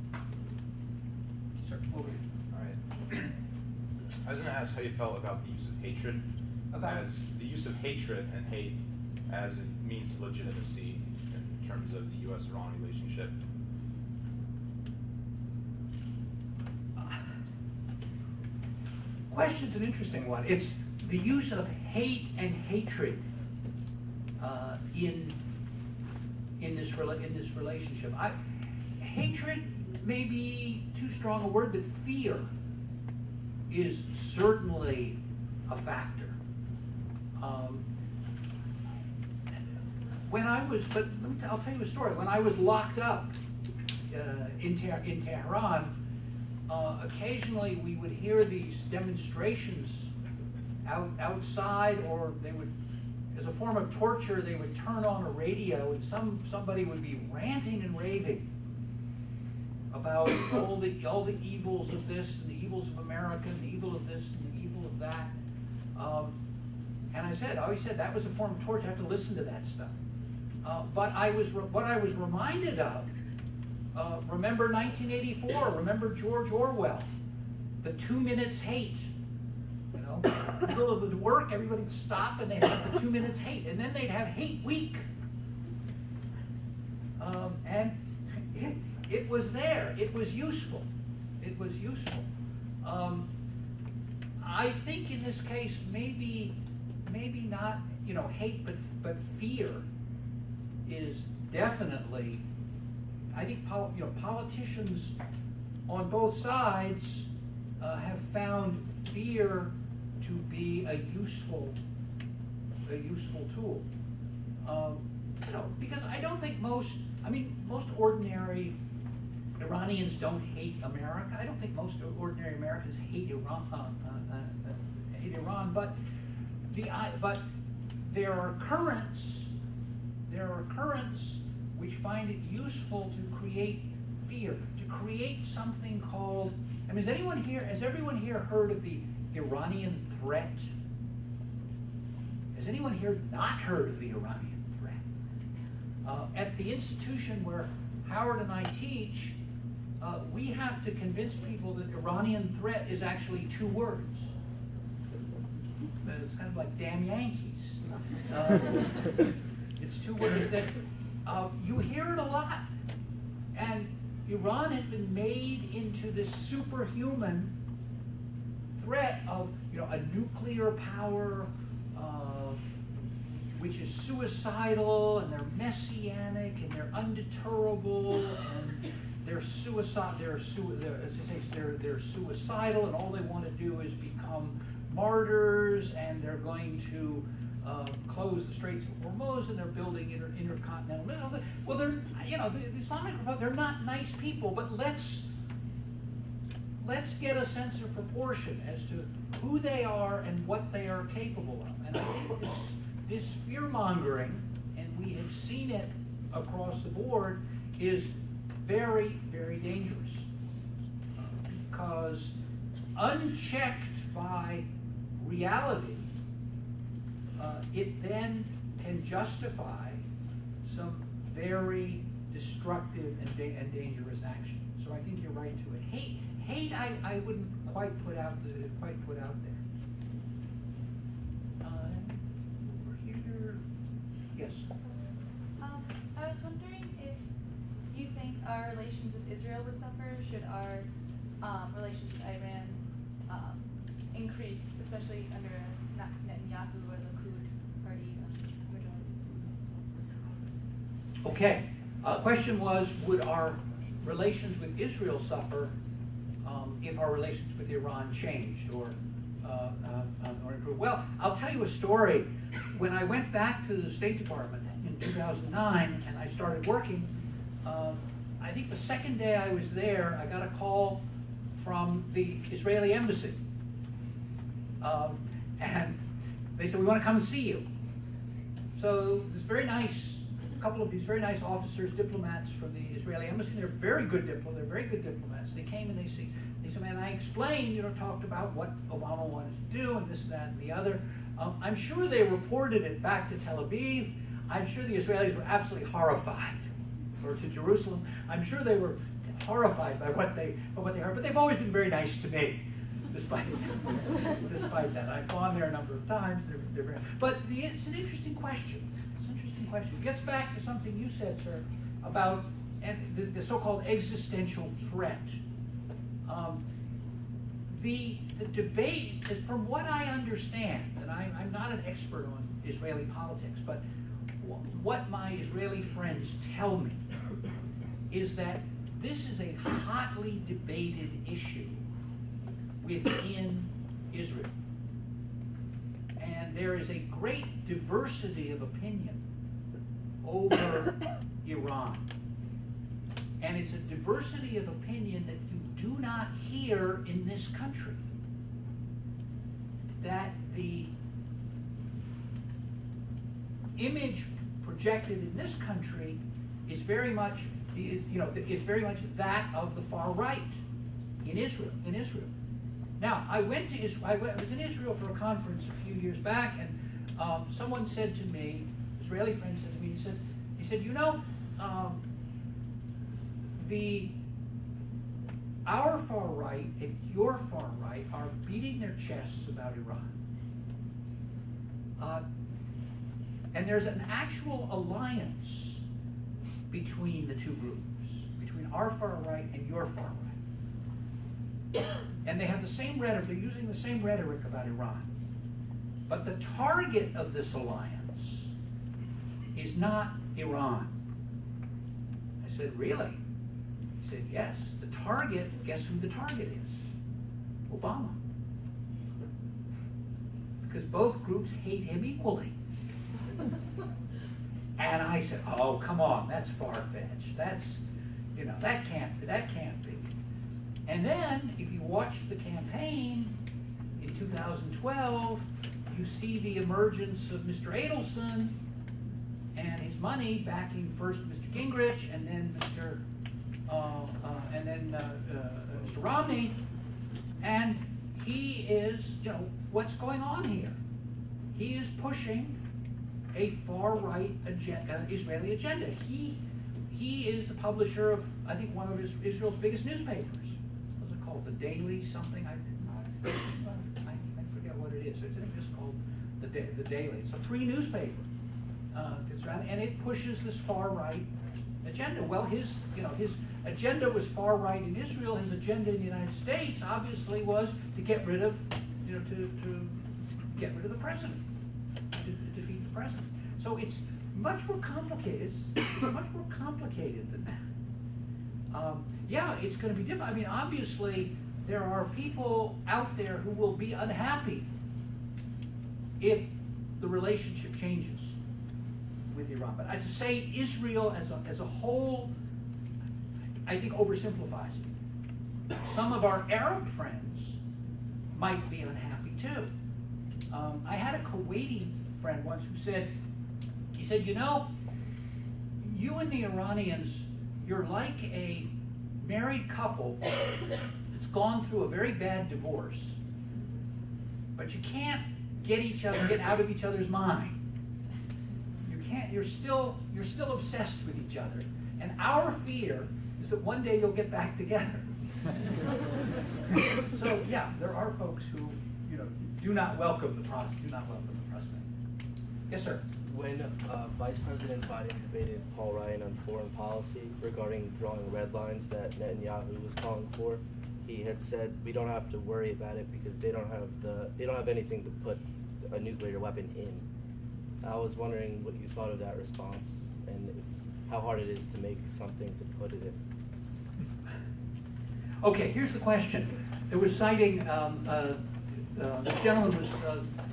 Speaker 3: Sir, over here.
Speaker 7: All right. I was going to ask how you felt about the use of hatred, as the use of hatred and hate as a means to legitimacy in terms of the U.S.-Iran relationship.
Speaker 3: Question's an interesting one. It's the use of hate and hatred in this relationship. Hatred may be too strong a word, but fear is certainly a factor. I'll tell you a story. When I was locked up in Tehran, occasionally we would hear these demonstrations outside, or they would, as a form of torture, they would turn on a radio and somebody would be ranting and raving about all the evils of this and the evils of America and the evil of this and the evil of that. And I always said that was a form of torture. I have to listen to that stuff. But what I was reminded of, remember 1984, remember George Orwell, the 2 minutes hate. You know, in the middle of the work, everybody would stop and they'd have the 2 minutes hate, and then they'd have hate week. And it was there. It was useful. It was useful. I think in this case, maybe not, you know, hate, but fear is definitely. I think politicians on both sides have found fear to be a useful tool. You know, because I don't think most ordinary Iranians don't hate America. I don't think most ordinary Americans hate Iran. But there are currents which find it useful to create fear, to create something called. I mean, has everyone here heard of the Iranian threat? Has anyone here not heard of the Iranian threat? At the institution where Howard and I teach, we have to convince people that Iranian threat is actually 2 words. It's kind of like damn Yankees. It's 2 words that you hear it a lot. And Iran has been made into this superhuman threat of, a nuclear power, which is suicidal, and they're messianic, and they're undeterrable, and they're suicidal, and all they want to do is become martyrs, and they're going to close the Straits of Hormuz, and they're building intercontinental. Well, the Islamic Republic, they're not nice people, but let's get a sense of proportion as to who they are and what they are capable of. And I think this fear-mongering, and we have seen it across the board, is very, very dangerous. Because unchecked by reality, it then can justify some very destructive and dangerous action. So I think you're right to it. Hate, I wouldn't quite put out there. Over here, yes.
Speaker 8: I was wondering if you think our relations with Israel would suffer should our relations with Iran increase, especially under Netanyahu or the Likud party majority.
Speaker 3: Okay. Question was, would our relations with Israel suffer if our relations with Iran changed or improved? Well, I'll tell you a story. When I went back to the State Department in 2009 and I started working, I think the second day I was there, I got a call from the Israeli embassy. And they said, we want to come and see you. So this very nice, a couple of these very nice officers, diplomats from the Israeli embassy, they're very good diplomats. They came and they said, man, I explained, talked about what Obama wanted to do and this, that, and the other. I'm sure they reported it back to Tel Aviv. I'm sure the Israelis were absolutely horrified, or to Jerusalem. I'm sure they were horrified by what they heard, but they've always been very nice to me, despite that. I've gone there a number of times. But it's an interesting question. It gets back to something you said, sir, about the so-called existential threat. The debate, from what I understand, and I'm not an expert on Israeli politics, but what my Israeli friends tell me is that this is a hotly debated issue within Israel. And there is a great diversity of opinion over Iran. And it's a diversity of opinion that you do not hear in this country. That the image projected in this country is very much that of the far right in Israel. Now, I was in Israel for a conference a few years back, and someone said to me, Israeli friend said to me, he said, our far right and your far right are beating their chests about Iran. And there's an actual alliance between the two groups, between our far right and your far right. And they have the same rhetoric, they're using the same rhetoric about Iran. But the target of this alliance is not Iran. I said, really? He said, yes. The target, guess who the target is? Obama. Because both groups hate him equally. And I said, oh, come on, that's far-fetched. You know, that can't be. And then, if you watch the campaign in 2012, you see the emergence of Mr. Adelson and his money backing first Mr. Gingrich and then Mr. Romney, and he is, you know, what's going on here? He is pushing a far-right Israeli agenda. He is the publisher of, I think, one of Israel's biggest newspapers. What's it called? The Daily something? I forget what it is. I think it's called the Daily. It's a free newspaper. And it pushes this far-right agenda. Well, his agenda was far-right in Israel. His agenda in the United States obviously was to get rid of, to get rid of the president, to defeat the president. So it's much more complicated. It's much more complicated than that. Yeah, it's going to be different. I mean, obviously, there are people out there who will be unhappy if the relationship changes with Iran. But to say Israel as a whole, I think oversimplifies it. Some of our Arab friends might be unhappy too. I had a Kuwaiti friend once who said, you know, you and the Iranians, you're like a married couple that's gone through a very bad divorce, but you can't get out of each other's mind. You're still obsessed with each other, and our fear is that one day you'll get back together. So yeah, there are folks who do not welcome the prospect. Yes, sir.
Speaker 9: When Vice President Biden debated Paul Ryan on foreign policy regarding drawing red lines that Netanyahu was calling for, he had said we don't have to worry about it because they don't have anything to put a nuclear weapon in. I was wondering what you thought of that response and how hard it is to make something to put it in.
Speaker 3: Okay, here's the question. It was citing, the gentleman was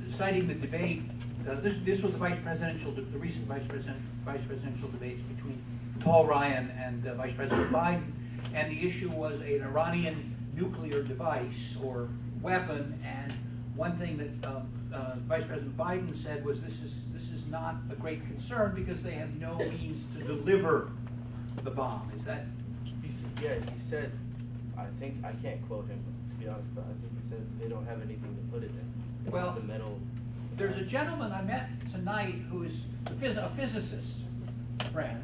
Speaker 3: citing the debate. This was the recent vice presidential debates between Paul Ryan and Vice President Biden, and the issue was an Iranian nuclear device or weapon. And one thing that Vice President Biden said was this is not a great concern because they have no means to deliver the bomb. Is that?
Speaker 9: He said, I think, I can't quote him to be honest, but I think he said they don't have anything to put it in. They
Speaker 3: Well,
Speaker 9: have the metal.
Speaker 3: There's a gentleman I met tonight who is a physicist friend,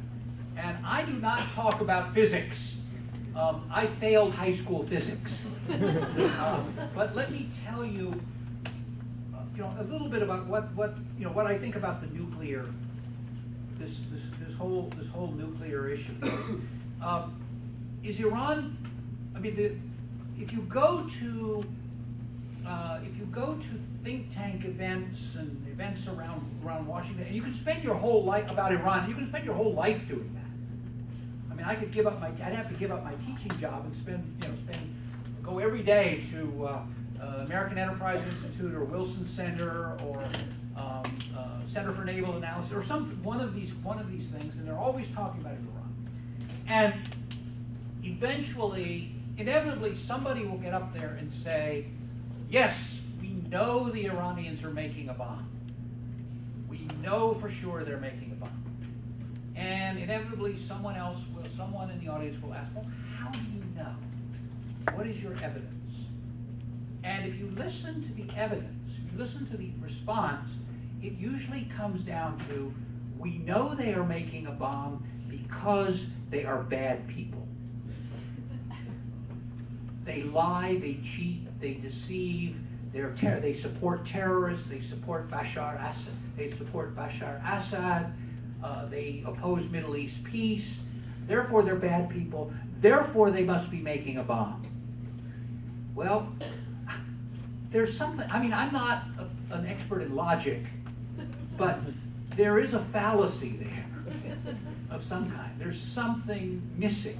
Speaker 3: and I do not talk about physics. I failed high school physics. But let me tell you, a little bit about what I think about the nuclear, this whole nuclear issue. Is Iran? I mean, if you go to think tank events and events around Washington, and you can spend your whole life about Iran. You can spend your whole life doing that. I mean, I'd have to give up my teaching job and go every day to American Enterprise Institute or Wilson Center or Center for Naval Analysis or one of these things, and they're always talking about Iran. And inevitably, somebody will get up there and say, yes, we know the Iranians are making a bomb. We know for sure they're making a bomb. And inevitably, someone in the audience will ask, well, how do you know? What is your evidence? And if you listen to the evidence, you listen to the response, it usually comes down to, we know they are making a bomb because they are bad people. They lie, they cheat, they deceive, they support terrorists, they support Bashar Assad, they oppose Middle East peace, therefore they're bad people, therefore they must be making a bomb. Well, there's something, I'm not an expert in logic, but there is a fallacy there of some kind. There's something missing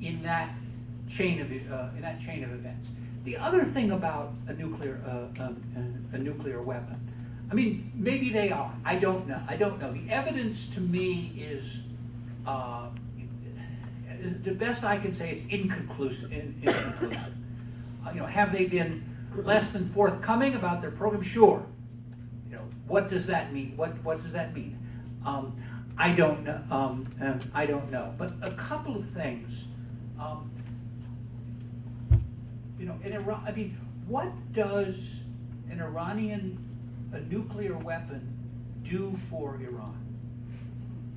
Speaker 3: in that chain of events. The other thing about a nuclear weapon, maybe they are. I don't know. The evidence to me is, the best I can say is inconclusive. Inconclusive. Have they been less than forthcoming about their program? Sure. What does that mean? What does that mean? I don't know. I don't know. But a couple of things. In Iran, I mean, what does a nuclear weapon do for Iran?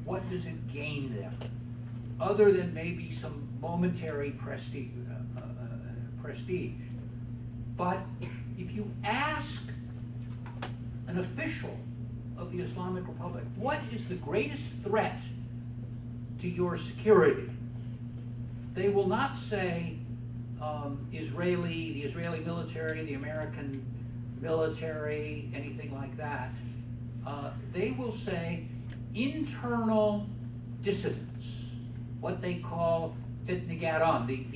Speaker 3: What does it gain them, other than maybe some momentary prestige? But if you ask an official of the Islamic Republic, what is the greatest threat to your security? They will not say the Israeli military, the American military, anything like that. They will say internal dissidents, what they call fitnegaron, the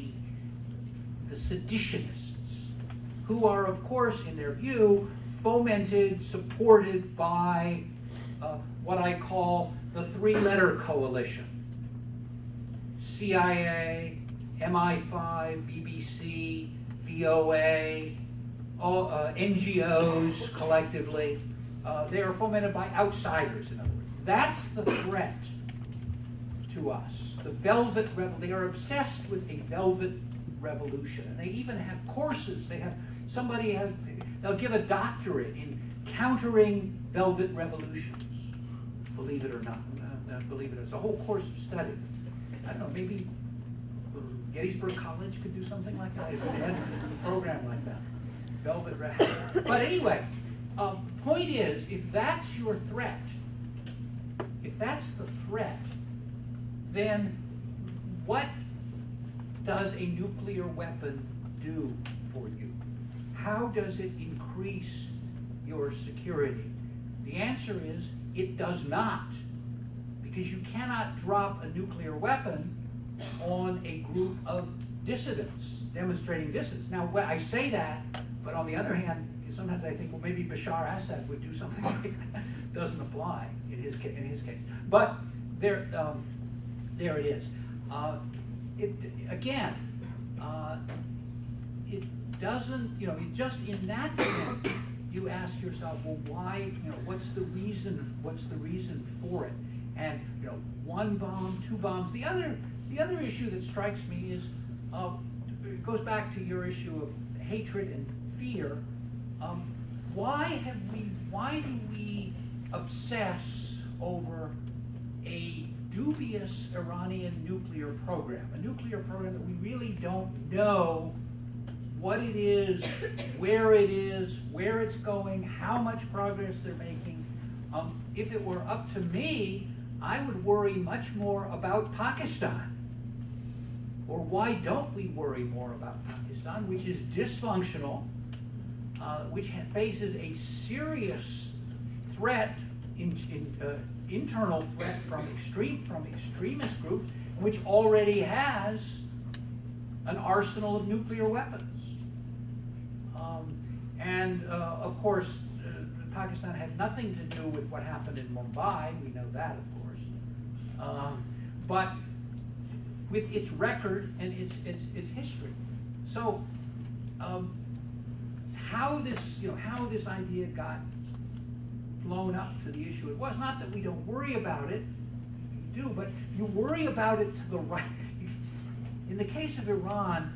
Speaker 3: seditionists, who are, of course, in their view, fomented, supported by what I call the three-letter coalition. CIA, MI5, BBC, VOA, all NGOs collectively. They are fomented by outsiders, in other words. That's the threat to us. The Velvet Revolution. They are obsessed with a Velvet Revolution, and they even have courses. They'll give a doctorate in countering Velvet Revolutions. Believe it or not, believe it. It's a whole course of study. I don't know, maybe Gettysburg College could do something like that. If they had a program like that. Velvet Revolution. But anyway, point is, if that's your threat, if that's the threat, then what does a nuclear weapon do for you? How does it increase your security? The answer is, it does not. Because you cannot drop a nuclear weapon on a group of dissidents, demonstrating dissidents. Now, I say that, but on the other hand, sometimes I think, well, maybe Bashar Assad would do something like that. Doesn't apply in his case. But there it is. It doesn't. Just in that sense, you ask yourself, well, why? What's the reason? What's the reason for it? And one bomb, two bombs. The other issue that strikes me is it goes back to your issue of hatred and fear. Why do we obsess over a dubious Iranian nuclear program? A nuclear program that we really don't know what it is, where it's going, how much progress they're making. If it were up to me, I would worry much more about Pakistan. Or why don't we worry more about Pakistan, which is dysfunctional, which faces a serious threat, internal threat from extremist groups, which already has an arsenal of nuclear weapons. Of course, Pakistan had nothing to do with what happened in Mumbai. We know that, of course. But with its record and its history, so how this idea got blown up to the issue it was, not that we don't worry about it, we do, but you worry about it to the right. In the case of Iran,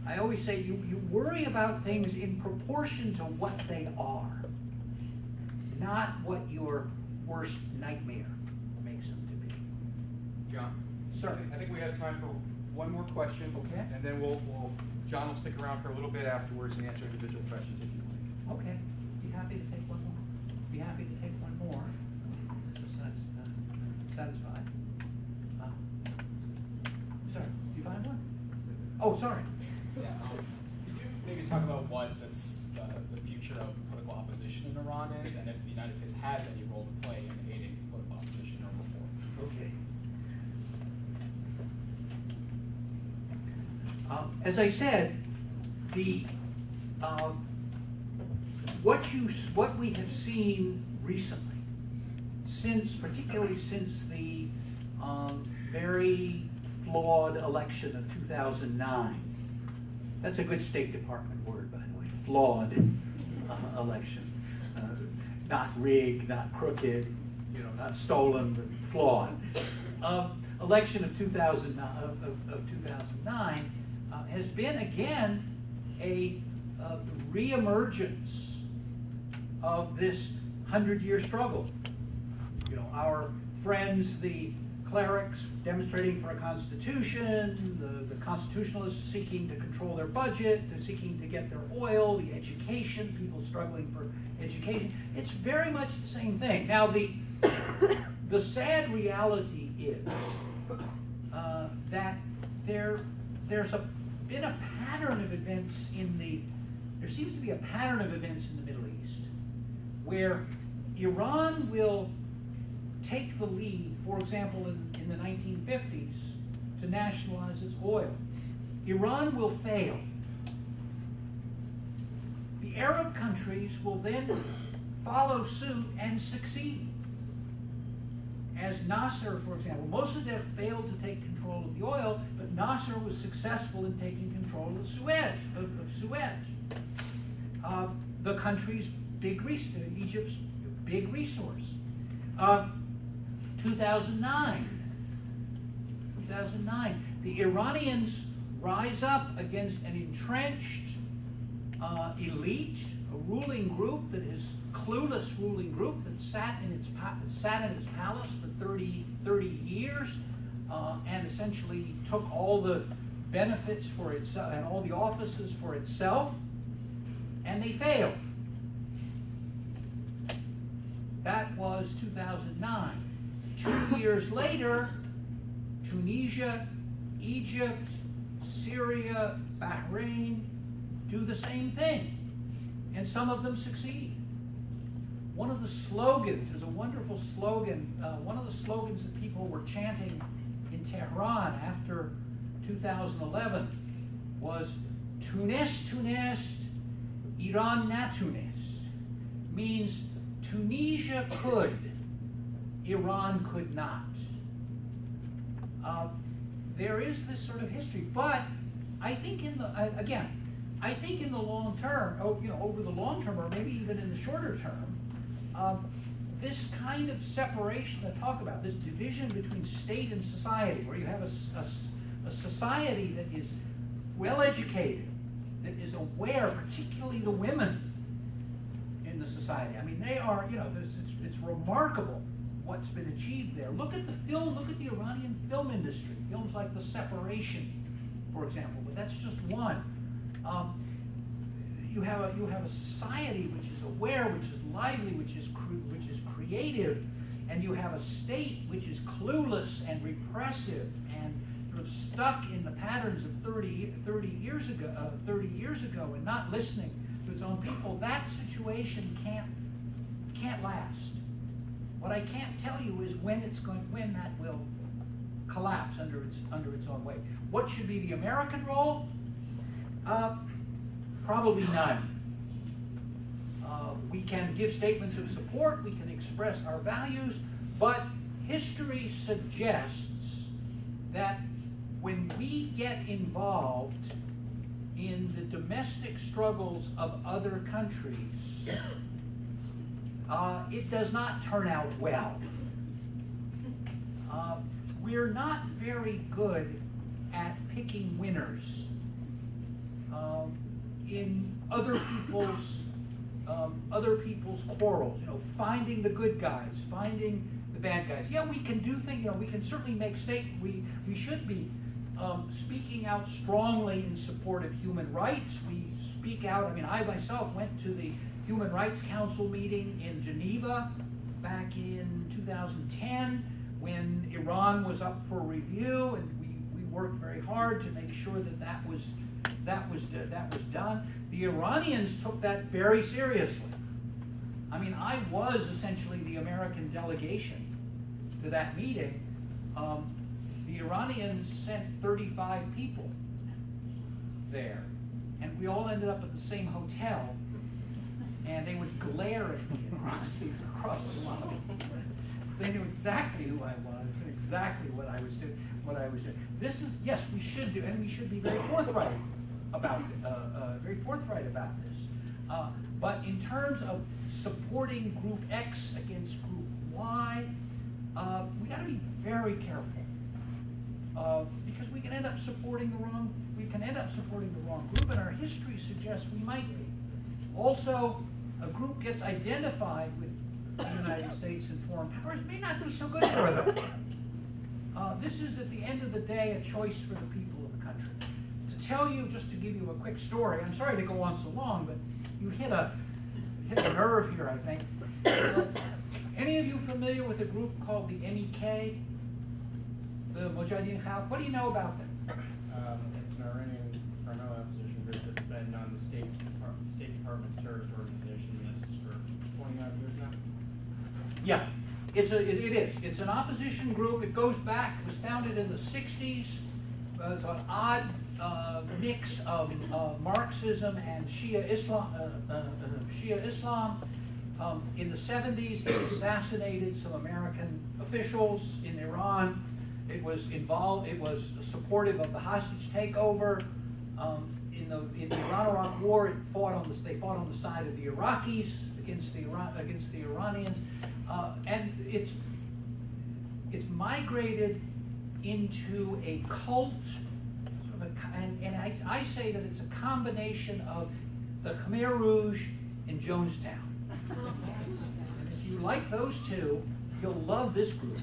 Speaker 3: I always say you worry about things in proportion to what they are, not what your worst nightmare makes them to be.
Speaker 1: John?
Speaker 3: Sir?
Speaker 1: I think we have time for one more question.
Speaker 3: Okay.
Speaker 1: And then John will stick around for a little bit afterwards and answer individual questions if you like.
Speaker 3: Okay. Be happy to take one more. Be happy to take one more. So satisfied. Sorry, did you find one? Oh, sorry.
Speaker 10: Yeah, could you maybe talk about what the future of political opposition in Iran is, and if the United States has any role to play in aiding political opposition or reform?
Speaker 3: Okay. As I said, what we have seen recently, particularly since the very flawed election of 2009. That's a good State Department word, by the way, flawed election. Not rigged, not crooked, not stolen, but flawed. Election of 2009 has been again a reemergence of this 100-year struggle. Our friends, the clerics, demonstrating for a constitution, the constitutionalists seeking to control their budget, they're seeking to get their oil, the education, people struggling for education. It's very much the same thing. Now, the sad reality is that there's been a pattern of events there seems to be a pattern of events in the Middle East where Iran will take the lead, for example, in the 1950s, to nationalize its oil. Iran will fail. The Arab countries will then follow suit and succeed. As Nasser, for example, Mossadegh failed to take control of the oil, but Nasser was successful in taking control of Suez. The country's Egypt's big resource. 2009, the Iranians rise up against an entrenched elite, a ruling group that is clueless ruling group that sat in its palace for 30 years and essentially took all the benefits for itself and all the offices for itself, and they failed. That was 2009. 2 years later, Tunisia, Egypt, Syria, Bahrain do the same thing, and some of them succeed. One of the slogans, there's a wonderful slogan, one of the slogans that people were chanting in Tehran after 2011 was Tunis, Tunis, Iran na Tunis. Means Tunisia could, Iran could not. There is this sort of history, but I think in the long term, over the long term, or maybe even in the shorter term, this kind of separation I talk about, this division between state and society, where you have a society that is well educated, that is aware, particularly the women in the society. I mean, they are, it's remarkable what's been achieved there. Look at the film, look at the Iranian film industry. Films like The Separation, for example, but that's just one. You have a society which is aware, which is lively, which is creative, and you have a state which is clueless and repressive and sort of stuck in the patterns of 30 years ago, and not listening to its own people. That situation can't last. What I can't tell you is when that will collapse under its own weight. What should be the American role? Probably none. We can give statements of support, we can express our values, but history suggests that when we get involved in the domestic struggles of other countries, it does not turn out well. We're not very good at picking winners in other people's quarrels. Finding the good guys, finding the bad guys. Yeah, we can do things. We can certainly make statements. We should be speaking out strongly in support of human rights. We speak out. I mean, I myself went to the Human Rights Council meeting in Geneva back in 2010 when Iran was up for review, and we worked very hard to make sure that was done. The Iranians took that very seriously. I mean, I was essentially the American delegation to that meeting. The Iranians sent 35 people there, and we all ended up at the same hotel, and they would glare at me across the lobby. So they knew exactly who I was and exactly what I was doing. what I was saying. This is, yes, we should do, and we should be very forthright about this. But in terms of supporting Group X against Group Y, we got to be very careful because we can end up supporting the wrong group, and our history suggests we might be. Also, a group gets identified with the United States and foreign powers may not be so good for them. This is, at the end of the day, a choice for the people of the country. To tell you, just to give you a quick story, I'm sorry to go on so long, but you hit a nerve here, I think. Any of you familiar with a group called the MEK, the Mujahideen Khalq? What do you know about them?
Speaker 4: It's an Iranian opposition group that's been on the State Department's terrorist organization list for 29 years now.
Speaker 3: Yeah, it is. It's an opposition group. It goes back. It was founded in the 60s. It's an odd mix of Marxism and Shia Islam. In the 70s, it assassinated some American officials in Iran. It was involved. It was supportive of the hostage takeover. In the Iran-Iraq War, they fought on the side of the Iraqis against the Iranians, and it's migrated into a cult, and I say that it's a combination of the Khmer Rouge and Jonestown. And if you like those two, you'll love this group.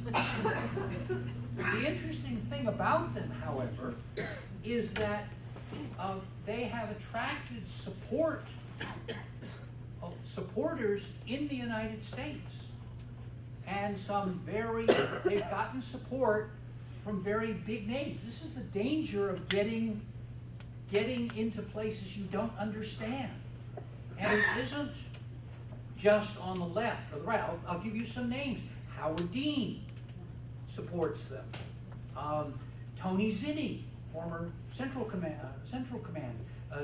Speaker 3: The interesting thing about them, however, is that they have attracted supporters in the United States, and they've gotten support from very big names. This is the danger of getting into places you don't understand. And it isn't just on the left or the right. I'll give you some names. Howard Dean supports them. Tony Zinni, former Central Command.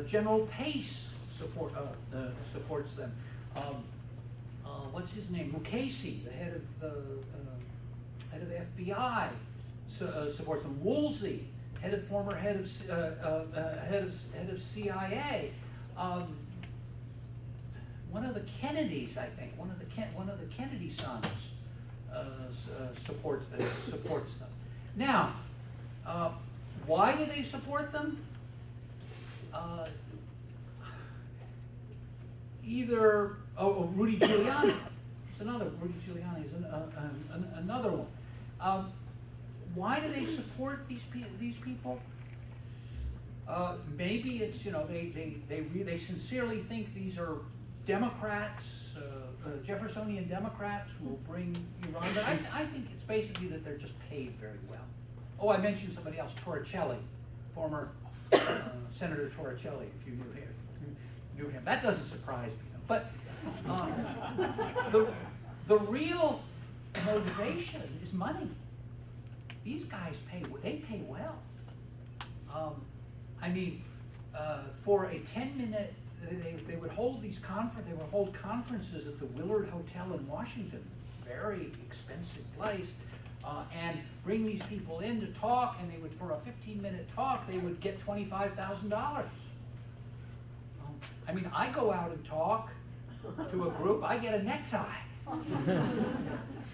Speaker 3: General Pace supports them. What's his name? Mukasey, the head of the FBI, supports them. Woolsey, former head of CIA. One of the Kennedys, I think, one of the Kennedy sons supports them. Now, why do they support them? Rudy Giuliani. Rudy Giuliani is another one. Why do they support these people? Maybe it's they sincerely think these are Democrats, Jeffersonian Democrats who will bring Iran. But I think it's basically that they're just paid very well. Oh, I mentioned somebody else, Torricelli, former Senator Torricelli, if you knew him. That doesn't surprise me, though. But the real motivation is money. These guys pay well. For a 10-minute, they would hold conferences at the Willard Hotel in Washington, very expensive place, and bring these people in to talk, and for a 15-minute talk, they would get $25,000. I go out and talk to a group, I get a necktie.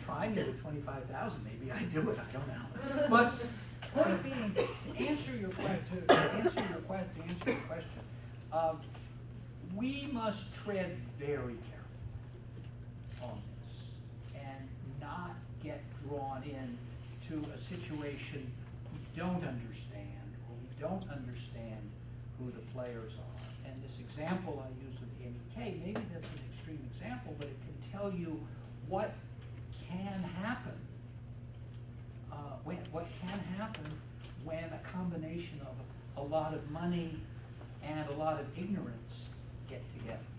Speaker 3: Try me with $25,000, maybe I do it, I don't know. But point being, to answer your question, we must tread very carefully on this and not get drawn into a situation we don't understand, or we don't understand who the players are. And this example I use of the MEK, maybe that's an extreme example, but it can tell you what can happen. What can happen when a combination of a lot of money and a lot of ignorance get together.